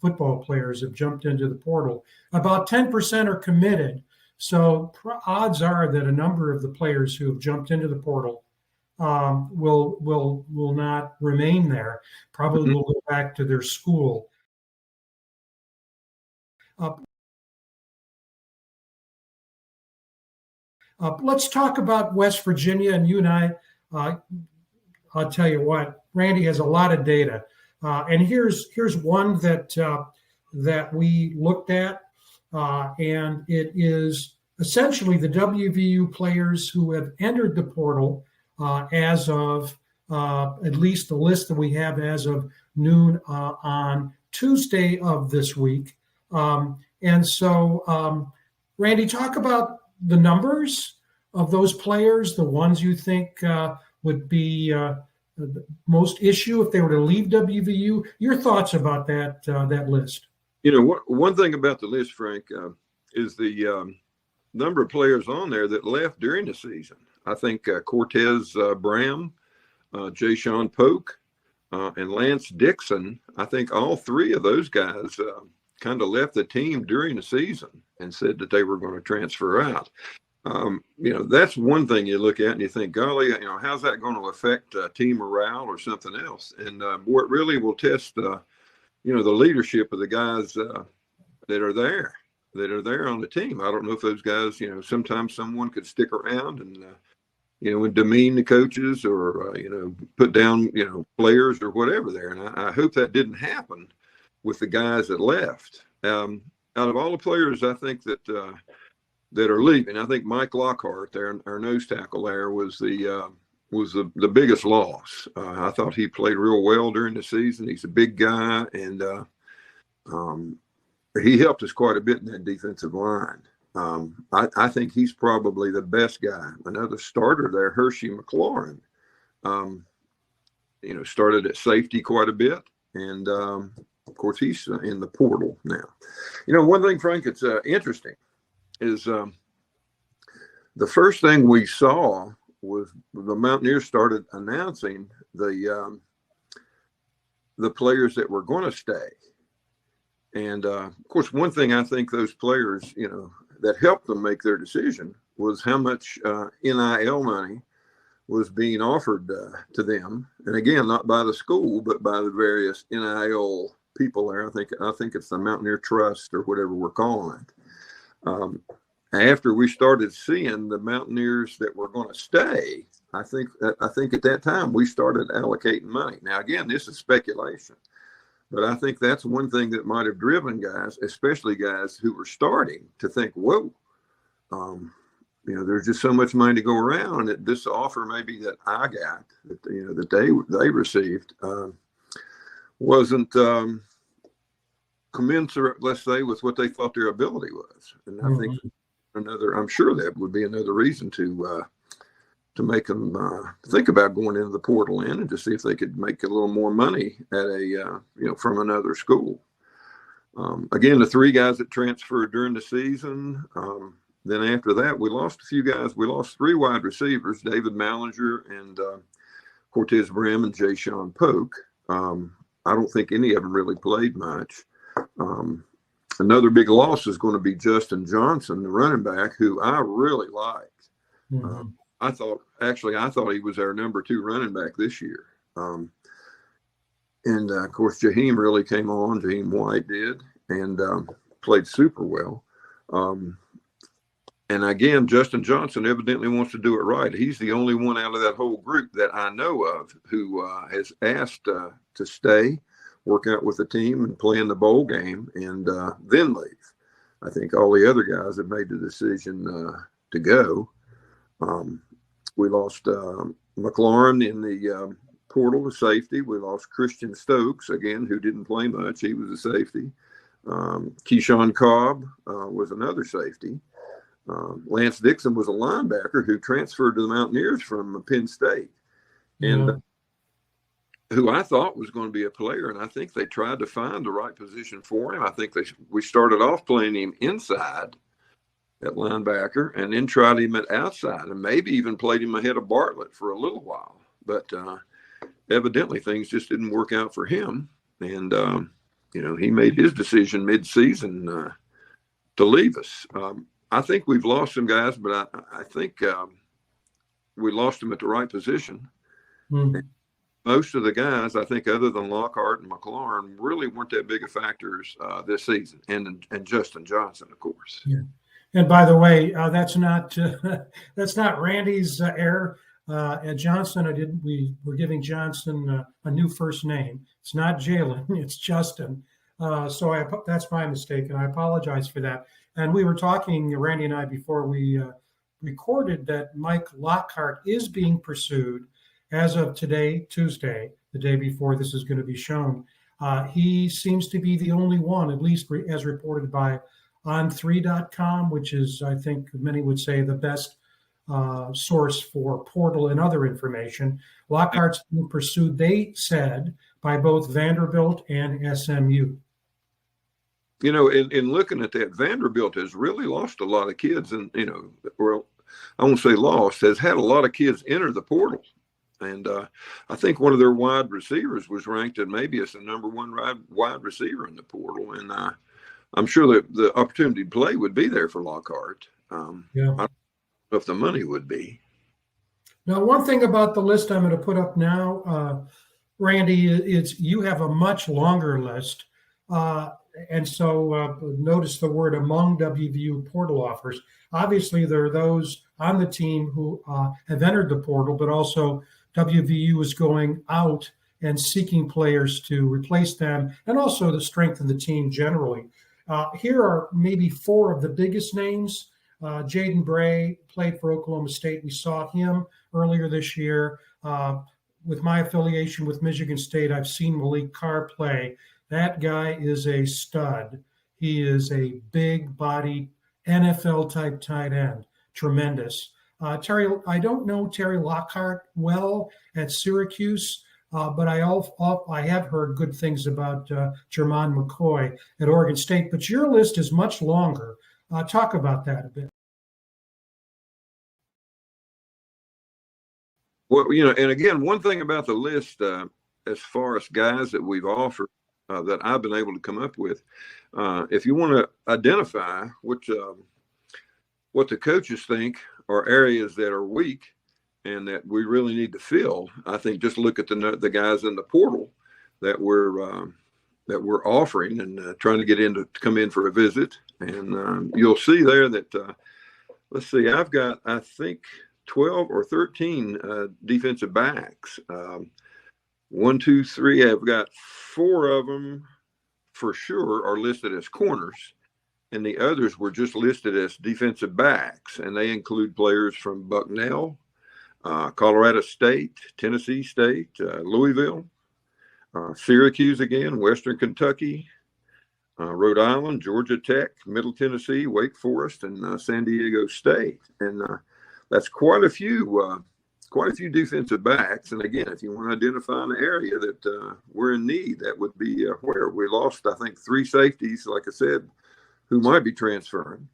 Speaker 2: football players have jumped into the portal. About 10% are committed. So odds are that a number of the players who have jumped into the portal will not remain there. Probably will go back to their school. Let's talk about West Virginia, and you and I'll tell you what, Randy has a lot of data. And here's one that we looked at, and it is essentially the WVU players who have entered the portal as of at least the list that we have as of noon on Tuesday of this week. And so, Randy, talk about the numbers of those players, the ones you think would be the most issue if they were to leave WVU. Your thoughts about that list?
Speaker 6: You know, one thing about the list, Frank, is the number of players on there that left during the season. I think Cortez Bram, Jay-Sean Polk, and Lance Dixon, I think all three of those guys kind of left the team during the season and said that they were going to transfer out. You know, that's one thing you look at and you think, golly, you know, how's that going to affect team morale or something else? And what really will test, you know, the leadership of the guys that are there on the team. I don't know if those guys, you know, sometimes someone could stick around and, you know, and demean the coaches or, you know, put down, you know, players or whatever there. And I hope that didn't happen with the guys that left. Out of all the players, I think that are leaving, I think Mike Lockhart there, our nose tackle there, was the biggest loss. I thought he played real well during the season. He's a big guy, and he helped us quite a bit in that defensive line. I think he's probably the best guy. Another starter there, Hershey McLaurin, you know, started at safety quite a bit, and of course he's in the portal now. You know, one thing, Frank, it's interesting is the first thing we saw was the Mountaineers started announcing the players that were going to stay. And of course, one thing I think those players, you know, that helped them make their decision was how much NIL money was being offered to them. And again, not by the school, but by the various NIL people there. I think it's the Mountaineer Trust or whatever we're calling it. After we started seeing the Mountaineers that were going to stay, I think at that time we started allocating money. Now, again, this is speculation, but I think that's one thing that might have driven guys, especially guys who were starting, to think, whoa, you know, there's just so much money to go around that this offer maybe that I got, that, you know, that they received wasn't commensurate, let's say, with what they thought their ability was. And I think I'm sure that would be another reason to make them think about going into the portal and to see if they could make a little more money at you know, from another school. Again, the three guys that transferred during the season. Then after that, we lost a few guys. We lost three wide receivers, David Mallinger and Cortez Brim and Jay-Sean Polk. I don't think any of them really played much. Another big loss is going to be Justin Johnson, the running back, who I really liked. I thought he was our number 2 running back this year. And of course, Jaheim really came on. Jaheim White did, and played super well. And again, Justin Johnson evidently wants to do it right. He's the only one out of that whole group that I know of who has asked to stay, work out with the team, and play in the bowl game, and then leave. I think all the other guys have made the decision to go. We lost McLaurin in the portal, the safety. We lost Christian Stokes, again, who didn't play much. He was a safety. Keyshawn Cobb was another safety. Lance Dixon was a linebacker who transferred to the Mountaineers from Penn State, and who I thought was going to be a player. And I think they tried to find the right position for him. I think we started off playing him inside at linebacker and then tried him at outside and maybe even played him ahead of Bartlett for a little while. But evidently things just didn't work out for him. And, you know, he made his decision mid-season to leave us. I think we've lost some guys, but I think we lost them at the right position. most of the guys, I think, other than Lockhart and McLaurin, really weren't that big of factors this season, and Justin Johnson, of course.
Speaker 2: Yeah. And by the way, that's not that's not Randy's error. At Johnson, we're giving Johnson a new first name. It's not Jalen, it's Justin. So that's my mistake, and I apologize for that. And we were talking, Randy and I, before we recorded, that Mike Lockhart is being pursued as of today, Tuesday, the day before this is going to be shown. He seems to be the only one, at least as reported by on3.com, which is, I think many would say, the best source for portal and other information. Lockhart's being pursued, they said, by both Vanderbilt and SMU.
Speaker 6: You know, in looking at that, Vanderbilt has really lost a lot of kids, and, you know, well, I won't say lost, has had a lot of kids enter the portal. And I think one of their wide receivers was ranked at maybe as the #1 wide receiver in the portal. And I'm sure that the opportunity to play would be there for Lockhart. I don't know if the money would be.
Speaker 2: Now, one thing about the list I'm going to put up now, Randy, is you have a much longer list. And so notice the word among WVU portal offers. Obviously, there are those on the team who have entered the portal, but also WVU is going out and seeking players to replace them, and also to strengthen the team generally. Here are maybe 4 of the biggest names. Jaden Bray played for Oklahoma State. We saw him earlier this year. With my affiliation with Michigan State, I've seen Malik Carr play. That guy is a stud. He is a big-bodied NFL-type tight end. Tremendous. Terry, I don't know Terry Lockhart well at Syracuse, but I have heard good things about Jermon McCoy at Oregon State. But your list is much longer. Talk about that a bit.
Speaker 6: Well, you know, and again, one thing about the list, as far as guys that we've offered, that I've been able to come up with, if you want to identify what the coaches think are areas that are weak and that we really need to fill, I think just look at the guys in the portal that we're offering and trying to get in to come in for a visit. And you'll see there that, let's see, I've got, I think, 12 or 13 defensive backs. 1, 2, 3, I've got 4 of them for sure are listed as corners, and the others were just listed as defensive backs, and they include players from Bucknell, Colorado State, Tennessee State, Louisville, Syracuse again, Western Kentucky, Rhode Island, Georgia Tech, Middle Tennessee, Wake Forest, and San Diego State. And that's quite a few defensive backs. And again, if you want to identify an area that we're in need, that would be where we lost, I think, 3 safeties, like I said, who might be transferring.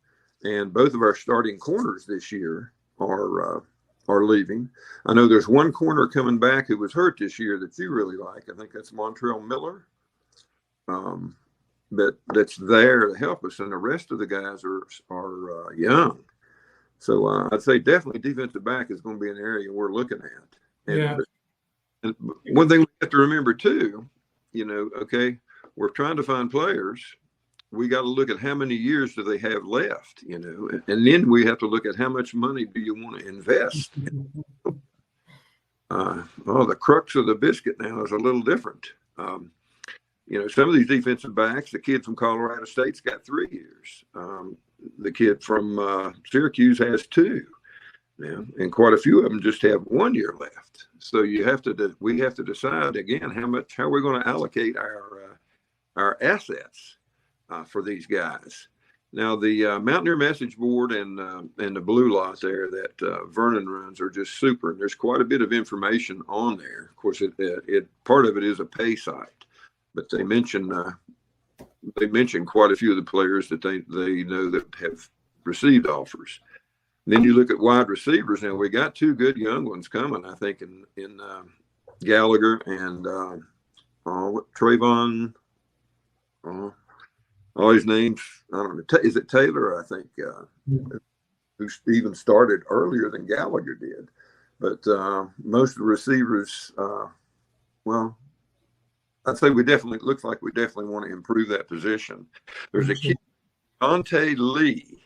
Speaker 6: And both of our starting corners this year are leaving. I know there's one corner coming back who was hurt this year that you really like. I think that's Montrell Miller. But that's there to help us, and the rest of the guys are young. So I'd say definitely defensive back is going to be an area we're looking at. And one thing we have to remember too, you know, okay, we're trying to find players. We got to look at how many years do they have left, you know, and then we have to look at how much money do you want to invest. The crux of the biscuit now is a little different. You know, some of these defensive backs, the kid from Colorado State's got 3 years. The kid from Syracuse has 2 now, and quite a few of them just have 1 year left. So we have to decide again how we're going to allocate our assets for these guys. Now the Mountaineer message board and the blue lot there that Vernon runs are just super, and there's quite a bit of information on there. Of course, part of it is a pay site. But they mention quite a few of the players that they know that have received offers. And then you look at wide receivers. Now we got 2 good young ones coming, I think, in Gallagher and Trayvon. All his names, I don't know. Is it Taylor? I think who even started earlier than Gallagher did. But most of the receivers well, I'd say looks like we definitely want to improve that position. There's a kid, Dante Lee,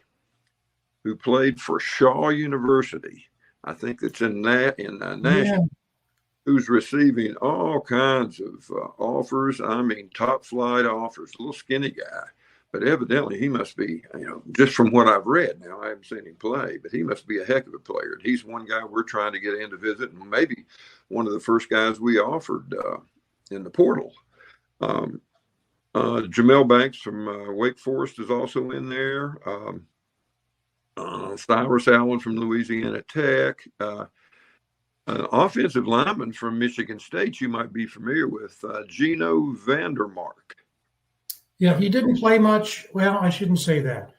Speaker 6: who played for Shaw University. I think that's in Nashville, who's receiving all kinds of offers. I mean, top flight offers, a little skinny guy. But evidently he must be, just from what I've read now, I haven't seen him play, but he must be a heck of a player. And he's one guy we're trying to get in to visit, and maybe one of the first guys we offered in the portal. Jamel Banks from Wake Forest is also in there. Cyrus Allen from Louisiana Tech. An offensive lineman from Michigan State you might be familiar with, Gino Vandermark.
Speaker 2: Yeah, he didn't play much. Well, I shouldn't say that.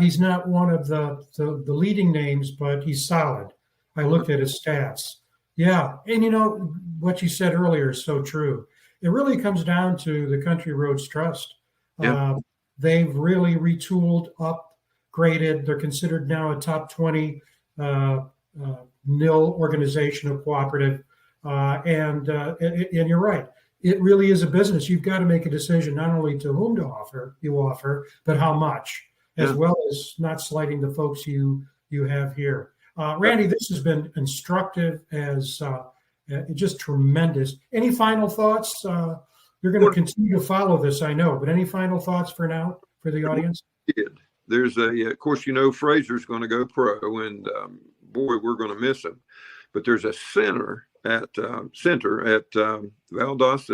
Speaker 2: He's not one of the leading names, but he's solid. I looked at his stats. Yeah, and what you said earlier is so true. It really comes down to the Country Roads Trust.
Speaker 6: Yep.
Speaker 2: They've really retooled, upgraded. They're considered now a top 20 NIL organization, a cooperative. And you're right. It really is a business. You've got to make a decision not only to whom to offer, but how much, as well as not slighting the folks you have here. Randy, this has been instructive as just tremendous. Any final thoughts? You're going to continue to follow this, I know, but any final thoughts for now for the audience?
Speaker 6: There's of course, Fraser's going to go pro, and boy, we're going to miss him. But there's a center at Valdosta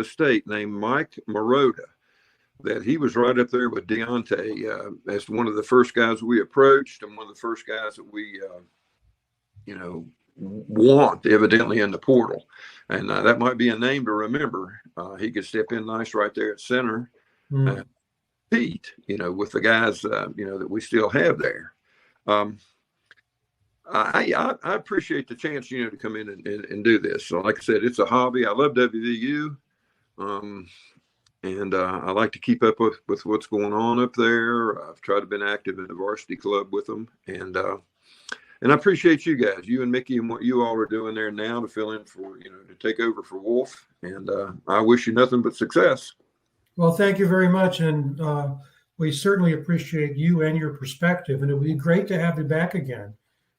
Speaker 6: State named Mike Marotta, that he was right up there with Deontay as one of the first guys we approached, and one of the first guys that we want evidently in the portal. And that might be a name to remember. He could step in nice right there at center, Pete, with the guys that we still have there. I appreciate the chance, to come in and do this. So like I said, it's a hobby. I love WVU. And I like to keep up with what's going on up there. I've tried to be active in the varsity club with them. And I appreciate you guys, you and Mickey, and what you all are doing there now to fill in for, to take over for Wolf. And I wish you nothing but success.
Speaker 2: Well, thank you very much. And we certainly appreciate you and your perspective. And it would be great to have you back again.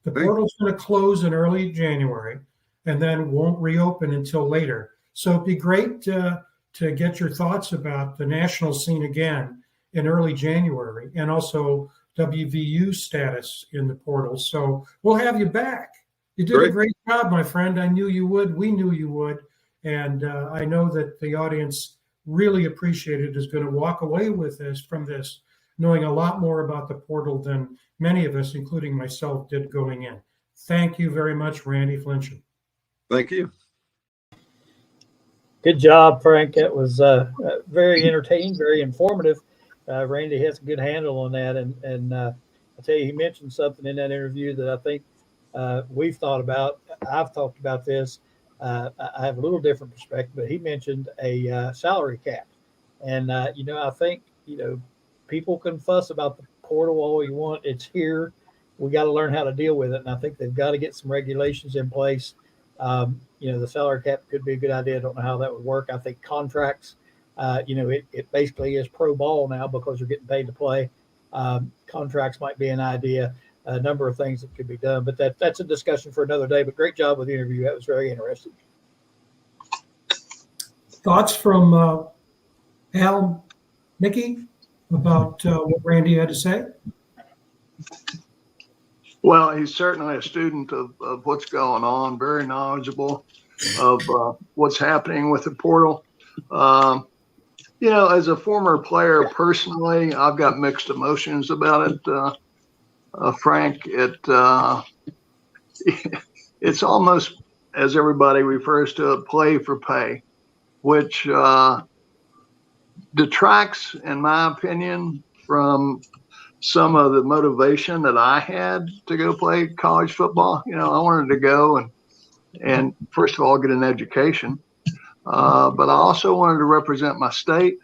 Speaker 2: The portal's going to close in early January and then won't reopen until later. So it'd be great to get your thoughts about the national scene again in early January, and also WVU status in the portal. So we'll have you back. You did a great job, my friend. I knew you would. We knew you would. And I know that the audience really appreciated, is going to walk away with from this, knowing a lot more about the portal than many of us, including myself, did going in. Thank you very much, Randy Flinchum.
Speaker 6: Thank you.
Speaker 1: Good job, Frank. That was very entertaining, very informative. Randy has a good handle on that. And I tell you, he mentioned something in that interview that I think we've thought about. I've talked about this. I have a little different perspective, but he mentioned a salary cap. And, I think, people can fuss about the portal all you want. It's here. We got to learn how to deal with it. And I think they've got to get some regulations in place. The salary cap could be a good idea. I don't know how that would work. I think contracts, it basically is pro ball now because you're getting paid to play. Contracts might be an idea, a number of things that could be done, but that's a discussion for another day. But great job with the interview. That was very interesting.
Speaker 2: Thoughts from Al, Mickey, about what Randy had to say?
Speaker 3: Well, he's certainly a student of what's going on, very knowledgeable of what's happening with the portal. As a former player personally, I've got mixed emotions about it. Frank, it's almost, as everybody refers to it, play for pay, which detracts, in my opinion, from some of the motivation that I had to go play college football. I wanted to go and first of all, get an education. But I also wanted to represent my state.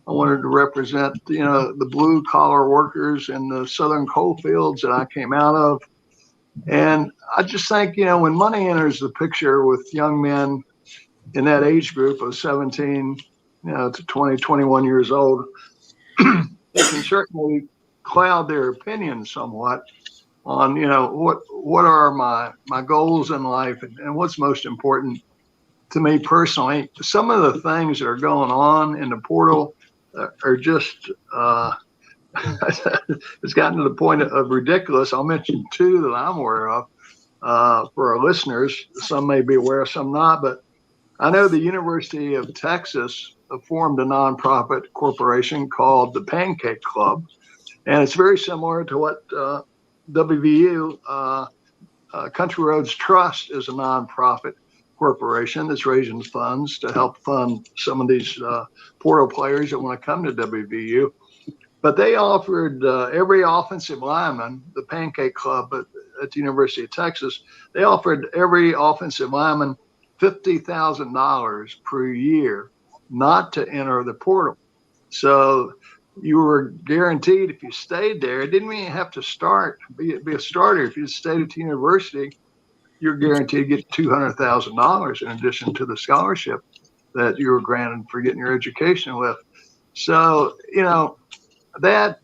Speaker 3: I wanted to represent, the blue collar workers in the southern coal fields that I came out of. And I just think, when money enters the picture with young men in that age group of 17, to 20, 21 years old, it can certainly cloud their opinion somewhat on, what are my goals in life and what's most important to me personally. Some of the things that are going on in the portal are just, it's gotten to the point of ridiculous. I'll mention two that I'm aware of for our listeners. Some may be aware, some not, but I know the University of Texas formed a nonprofit corporation called the Pancake Club, and it's very similar to what WVU Country Roads Trust is a nonprofit corporation that's raising funds to help fund some of these portal players that want to come to WVU. But they offered every offensive lineman, the Pancake Club at the University of Texas, they offered every offensive lineman $50,000 per year not to enter the portal. So you were guaranteed, if you stayed there, it didn't mean you have to be a starter. If you stayed at the university, you're guaranteed to get $200,000 in addition to the scholarship that you were granted for getting your education with. So, that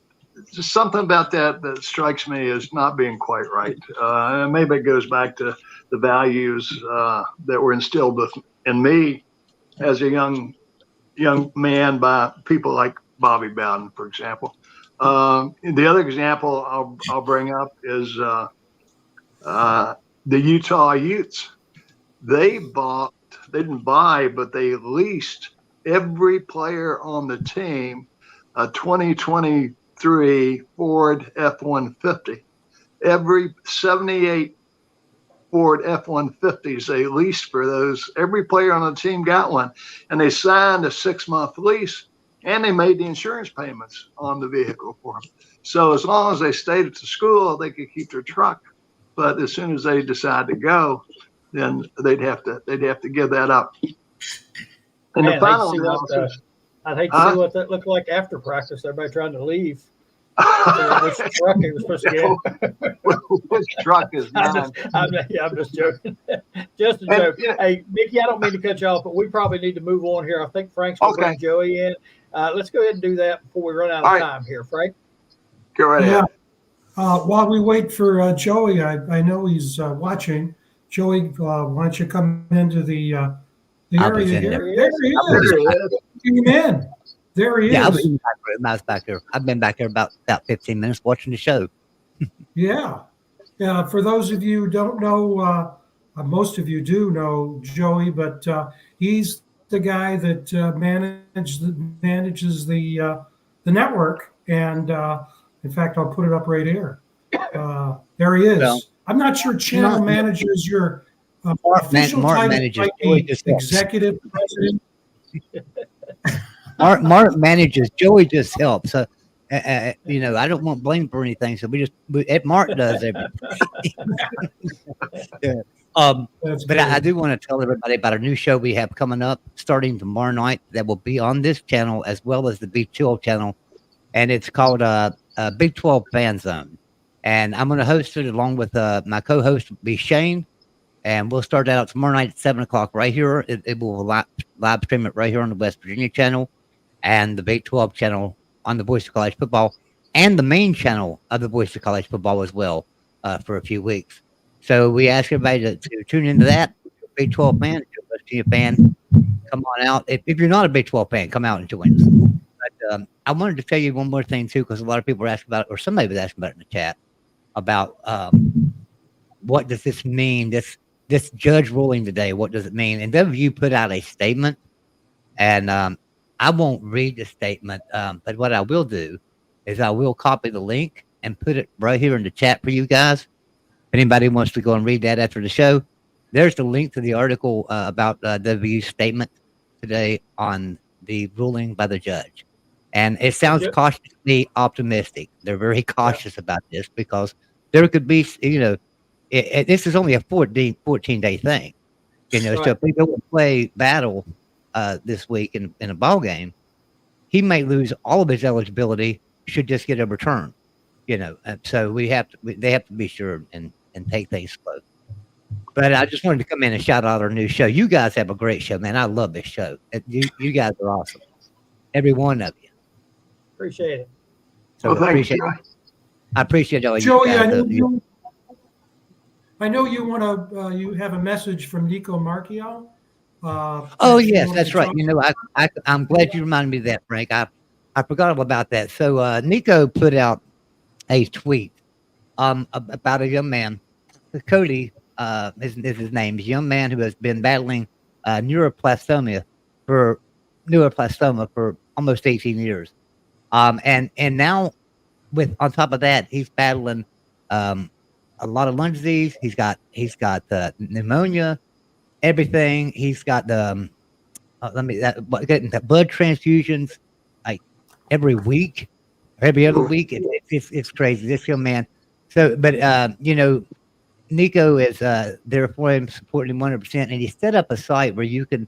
Speaker 3: just something about that strikes me as not being quite right. And maybe it goes back to the values that were instilled in me as a young man by people like Bobby Bowden, for example. The other example I'll bring up is the Utah Utes. They didn't buy, but they leased every player on the team a 2023 Ford F-150. Every 78 Ford F-150s they leased for those. Every player on the team got one, and they signed a 6-month lease, and they made the insurance payments on the vehicle for them. So as long as they stayed at the school, they could keep their truck. But as soon as they decide to go, then they'd have to give that up. And the final analysis.
Speaker 1: I'd hate to see what that looked like after practice. Everybody trying to leave. Which truck he was supposed to get?
Speaker 3: Which truck is mine?
Speaker 1: I'm just joking. Just a joke. Hey, Mickey, I don't mean to cut you off, but we probably need to move on here. I think Frank's going to bring Joey in. Let's go ahead and do that before we run out of time here, Frank.
Speaker 3: Go right ahead.
Speaker 2: While we wait for Joey, I know he's watching. Joey, why don't you come into the area here? There he is. Man, there he is.
Speaker 7: I was back there. I've been back there about 15 minutes watching the show.
Speaker 2: Yeah. For those of you who don't know, most of you do know Joey, but he's the guy that manages the network. And in fact, I'll put it up right here. There he is. Well, I'm not sure channel manager is your official title.
Speaker 7: Manages
Speaker 2: executive president.
Speaker 7: Mark manages. Joey just helps. So, I don't want blame for anything. So Mark does everything. Yeah. But I do want to tell everybody about a new show we have coming up starting tomorrow night that will be on this channel as well as the Big 12 channel, and it's called Big 12 Fan Zone. And I'm going to host it along with my co-host will be Shane. And we'll start that out tomorrow night at 7:00 right here. It will live stream it right here on the West Virginia channel and the Big 12 channel on the Voice of College Football and the main channel of the Voice of College Football as well for a few weeks. So we ask everybody to tune into that. Big 12 fan, if you're a West Virginia fan, come on out. If you're not a Big 12 fan, come out and join us. But I wanted to tell you one more thing, too, because a lot of people were asking about it, or somebody was asking about it in the chat, about what does this mean, this judge ruling today, what does it mean? And WVU put out a statement, and I won't read the statement, but what I will do is I will copy the link and put it right here in the chat for you guys. If anybody wants to go and read that after the show, there's the link to the article about WVU's statement today on the ruling by the judge. And it sounds cautiously optimistic. They're very cautious about this because there could be, this is only a 14-day thing. So if we go and play battle this week in a ball game, he may lose all of his eligibility, should just get overturned. And so they have to be sure and take things slow. But I just wanted to come in and shout out our new show. You guys have a great show, man. I love this show. You guys are awesome. Every one of you.
Speaker 1: Appreciate it.
Speaker 7: So
Speaker 3: Well, thank you.
Speaker 7: I appreciate all you
Speaker 2: Joey,
Speaker 7: guys.
Speaker 2: I know you want to. You have a message from Nico Marchio.
Speaker 7: Oh yes, that's right. You know, I'm glad you reminded me of that, Frank. I forgot all about that. So Nico put out a tweet about a young man, Cody is his name, a young man who has been battling neuroblastoma for almost 18 years. And now on top of that, he's battling a lot of lung disease. He's got pneumonia, everything. He's got getting the blood transfusions like every week, or every other week. It's crazy. This young man. So, but you know, Nico is there for him, supporting him 100%, and he set up a site where you can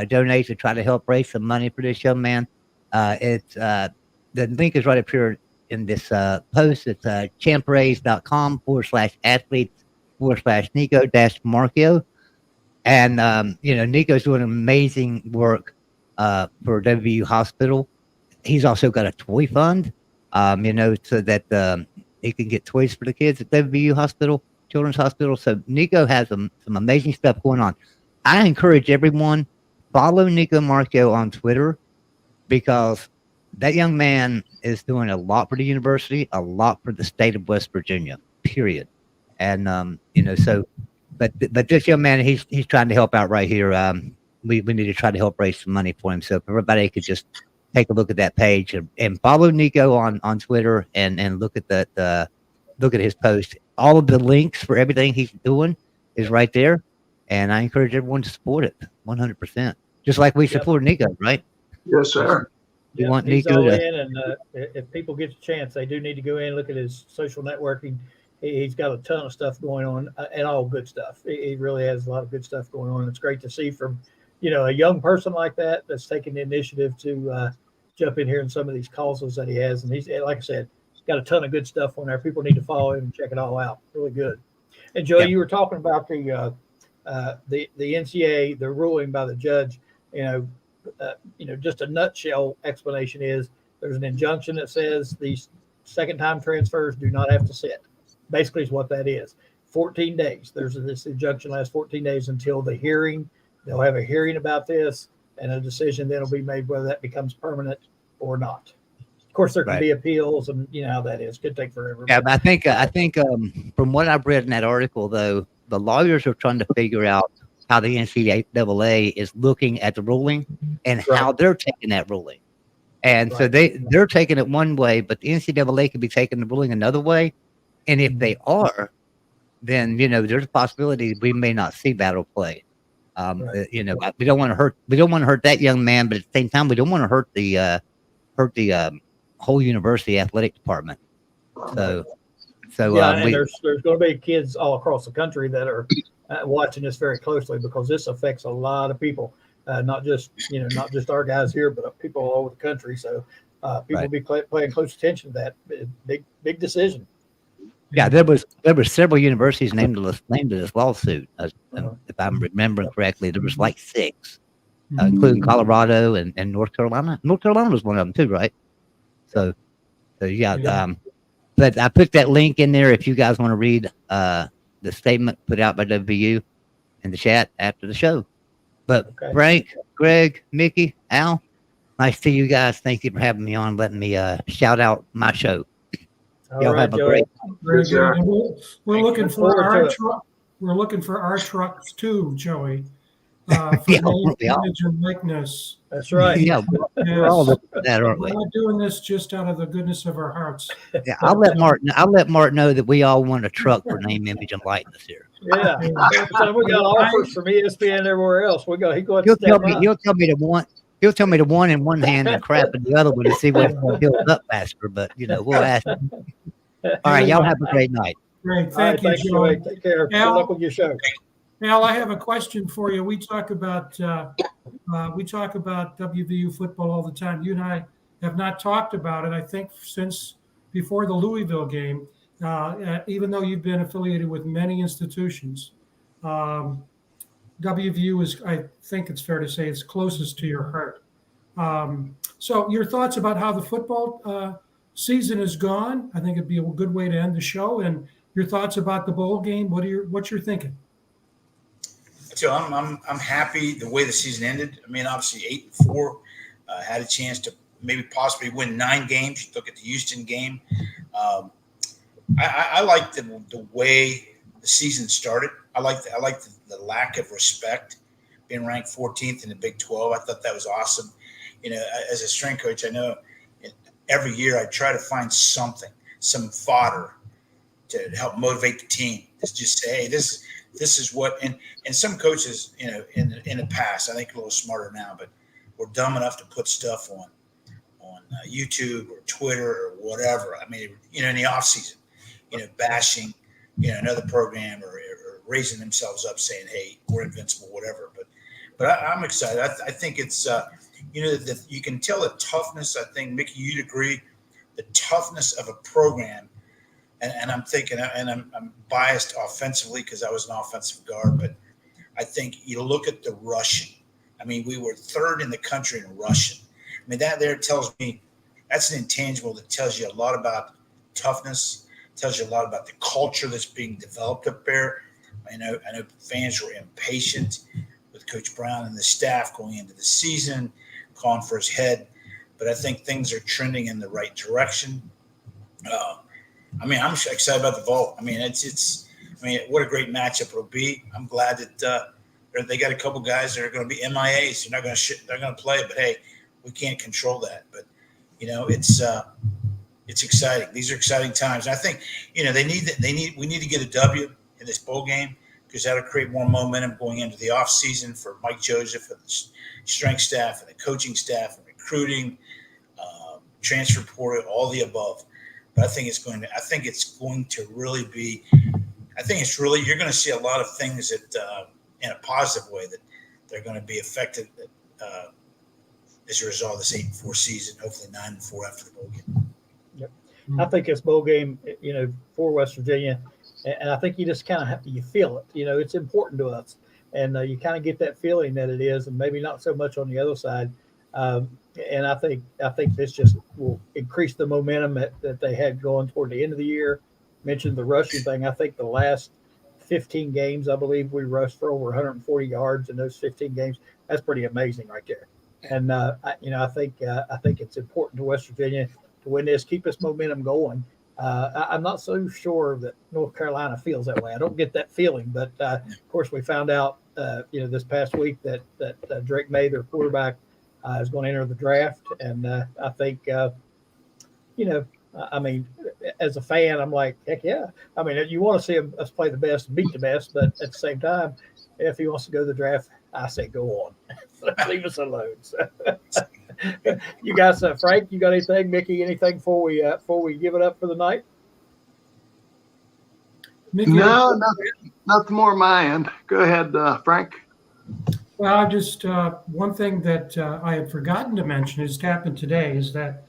Speaker 7: donate to try to help raise some money for this young man. It's the link is right up here in this post. It's champraise.com/athletes/Nico-Marchio. And, you know, Nico's doing amazing work for WVU Hospital. He's also got a toy fund, you know, so that he can get toys for the kids at WVU Hospital, Children's Hospital. So Nico has some amazing stuff going on. I encourage everyone, follow Nico Marchio on Twitter, because that young man is doing a lot for the university, a lot for the state of West Virginia, period. And, you know, so, but this young man, he's trying to help out right here. We need to try to help raise some money for him. So if everybody could just take a look at that page and follow Nico on Twitter and look at look at his post. All of the links for everything he's doing is right there. And I encourage everyone to support it 100%. Just like we support Nico, right?
Speaker 3: Yes, sir.
Speaker 7: We
Speaker 1: Yep,
Speaker 7: want
Speaker 1: he's
Speaker 7: Nico
Speaker 1: all
Speaker 7: to,
Speaker 1: in, and if people get the chance, they do need to go in and look at his social networking. He's got a ton of stuff going on, and all good stuff. He really has a lot of good stuff going on. It's great to see from, you know, a young person like that that's taking the initiative to jump in here in some of these causes that he has. And he's, like I said, he's got a ton of good stuff on there. People need to follow him and check it all out. Really good. And Joey, you were talking about the NCAA, the ruling by the judge. You know, just a nutshell explanation is there's an injunction that says these second-time transfers do not have to sit. Basically, is what that is. 14 days. There's this injunction lasts 14 days until the hearing. They'll have a hearing about this, and a decision then will be made whether that becomes permanent or not. Of course, there can be appeals, and you know how that is. Could take forever.
Speaker 7: Yeah, but I think from what I've read in that article, though, the lawyers are trying to figure out how the NCAA is looking at the ruling and how they're taking that ruling. And so they're taking it one way, but the NCAA could be taking the ruling another way. And if they are, then, you know, there's a possibility we may not see battle play. You know, we don't want to hurt that young man, but at the same time, we don't want to hurt the whole university athletic department. So
Speaker 1: yeah, and there's going to be kids all across the country that are watching this very closely, because this affects a lot of people, not just our guys here, but people all over the country. So people will be paying close attention to that big decision.
Speaker 7: Yeah, there was several universities named to this lawsuit. If I'm remembering correctly, there was like 6, including Colorado and North Carolina. North Carolina was one of them too, right? So yeah. But I put that link in there if you guys want to read the statement put out by WVU in the chat after the show. But Frank, Greg, Mickey, Al, nice to see you guys. Thank you for having me on, letting me shout out my show. Y'all have a great time.
Speaker 2: Very good. We're looking for our truck. We're looking for our trucks too, Joey. For image and likeness.
Speaker 1: That's right.
Speaker 7: Yeah, we're all looking for that, aren't we?
Speaker 2: We're not doing this just out of the goodness of our hearts.
Speaker 7: Yeah, I'll let Mark know that we all want a truck for name, image, and likeness here.
Speaker 1: Yeah, so we got offers from ESPN and everywhere else. He'll tell me to one in one hand and crap in the other one to see what's going to build up faster. But you know, we'll ask him. All right, y'all have a great night.
Speaker 2: Great, thank you, Joey.
Speaker 1: Take care. Good luck with your show.
Speaker 2: Al, I have a question for you. We talk about WVU football all the time. You and I have not talked about it, I think, since before the Louisville game. Even though you've been affiliated with many institutions, WVU is, I think it's fair to say, it's closest to your heart. So your thoughts about how the football season is gone? I think it'd be a good way to end the show. And your thoughts about the bowl game? What's your thinking?
Speaker 4: So I'm happy the way the season ended. I mean, obviously 8-4, had a chance to maybe possibly win 9 games. You look at the Houston game. I like the way the season started. I like the lack of respect, being ranked 14th in the Big 12. I thought that was awesome. You know, as a strength coach, I know every year I try to find something, some fodder to help motivate the team. Just say, hey, this is what. And some coaches, you know, in the past, I think a little smarter now, but we're dumb enough to put stuff on YouTube or Twitter or whatever. I mean, you know, in the off season, you know, bashing, you know, another program or raising themselves up, saying, "Hey, we're invincible," whatever. But I'm excited. I think it's you know, you can tell the toughness. I think Mickey, you'd agree, the toughness of a program. And I'm thinking, and I'm biased offensively because I was an offensive guard, but I think you look at the rushing. I mean, we were 3rd in the country in rushing. I mean, that there tells me that's an intangible that tells you a lot about toughness, tells you a lot about the culture that's being developed up there. I know fans were impatient with Coach Brown and the staff going into the season, calling for his head, but I think things are trending in the right direction. I mean, I'm excited about the vault. I mean, it's. I mean, what a great matchup it'll be. I'm glad that they got a couple guys that are going to be MIAs. They're not going to they're going to play, but hey, we can't control that. But you know, it's exciting. These are exciting times. And I think, you know, we need to get a W in this bowl game because that'll create more momentum going into the off season for Mike Joseph and the strength staff and the coaching staff and recruiting, transfer portal, all the above. But I think it's going to really be. I think it's really, you're going to see a lot of things that in a positive way that they're going to be affected as a result of this 8-4 season. Hopefully 9-4 after the bowl game.
Speaker 1: Yep. I think this bowl game, you know, for West Virginia, and I think you just kind of you feel it. You know, it's important to us, and you kind of get that feeling that it is, and maybe not so much on the other side. And I think this just will increase the momentum that they had going toward the end of the year. Mentioned the rushing thing. I think the last 15 games, I believe we rushed for over 140 yards in those 15 games. That's pretty amazing right there. And I think it's important to West Virginia to win this, keep this momentum going. I'm not so sure that North Carolina feels that way. I don't get that feeling, but of course we found out this past week that Drake May, their quarterback, is going to enter the draft, and I think I mean, as a fan, I'm like, heck yeah. I mean, you want to see us play the best and beat the best, but at the same time, if he wants to go to the draft, I say go on. Leave us alone. So, you guys, Frank, you got anything? Mickey, anything before we give it up for the night?
Speaker 2: Mickey,
Speaker 3: No, nothing more on my end. Go ahead, Frank.
Speaker 2: Well, just one thing that I had forgotten to mention is happened today is that,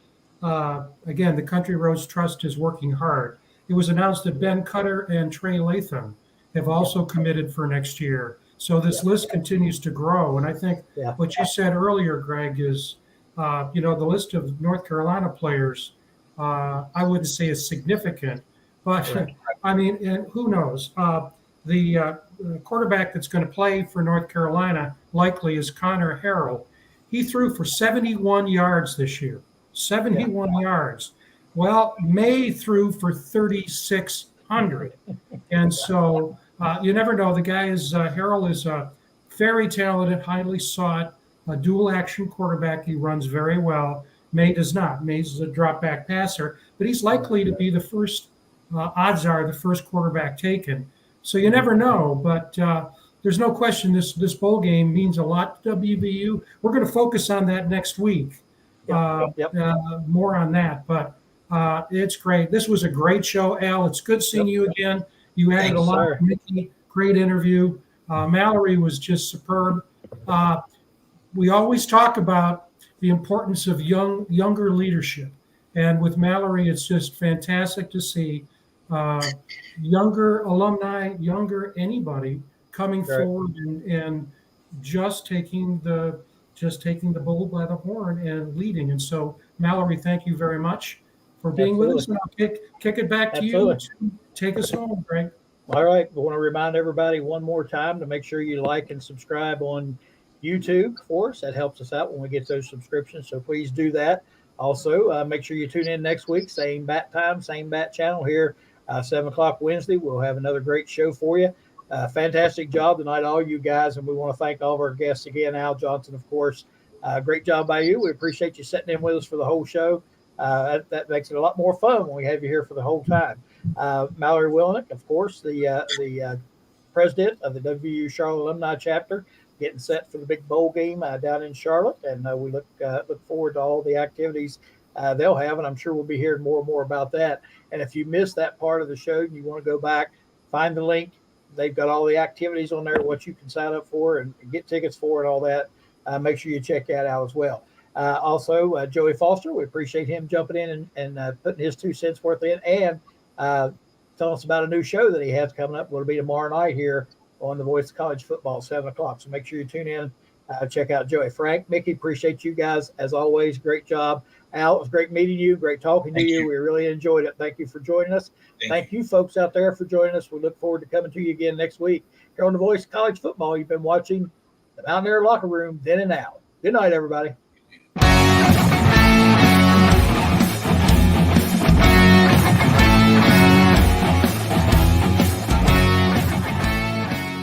Speaker 2: again, the Country Roads Trust is working hard. It was announced that Ben Cutter and Trey Latham have also committed for next year. So this list continues to grow. And I think what you said earlier, Greg, is, the list of North Carolina players, I wouldn't say is significant, but I mean, and who knows? The quarterback that's going to play for North Carolina likely is Connor Harrell. He threw for 71 yards this year. 71 yards. Well, May threw for 3,600. And so you never know. The guy is, Harrell is a very talented, highly sought, a dual action quarterback. He runs very well. May does not. May's a drop back passer, but he's likely to be the first, odds are the first quarterback taken. So you never know, but there's no question this bowl game means a lot to WVU. We're going to focus on that next week. More on that, but it's great. This was a great show, Al. It's good seeing you again. You added a lot to Mickey. Great interview. Mallory was just superb. We always talk about the importance of younger leadership, and with Mallory, it's just fantastic to see younger alumni, younger anybody coming
Speaker 1: Right.
Speaker 2: forward and just taking the bull by the horn and leading. And so, Mallory, thank you very much for being with us. And I'll kick it back to you to take us home, Greg.
Speaker 1: All right. We want to remind everybody one more time to make sure you like and subscribe on YouTube for us. That helps us out when we get those subscriptions. So please do that. Also, make sure you tune in next week. Same bat time, same bat channel here, 7 o'clock Wednesday. We'll have another great show for you. Fantastic job tonight, all you guys. And we want to thank all of our guests again. Al Johnson, of course. Great job by you. We appreciate you sitting in with us for the whole show. That makes it a lot more fun when we have you here for the whole time. Mallory Willink, of course, the president of the WU Charlotte Alumni Chapter, getting set for the big bowl game down in Charlotte, and we look forward to all the activities they'll have, and I'm sure we'll be hearing more and more about that. And if you missed that part of the show and you want to go back, find the link. They've got all the activities on there, what you can sign up for and get tickets for and all that. Make sure you check that out as well. Also, Joey Foster, we appreciate him jumping in and putting his 2 cents worth in, and telling us about a new show that he has coming up. It'll be tomorrow night here on the Voice of College Football, 7 o'clock. So make sure you tune in, check out Joey. Frank, Mickey, appreciate you guys as always. Great job. Al, it was great meeting you, great talking to you. We really enjoyed it. Thank you for joining us. Thank you folks out there for joining us. We look forward to coming to you again next week here on the Voice of College Football. You've been watching the Mountaineer Locker Room then and now. Good night, everybody.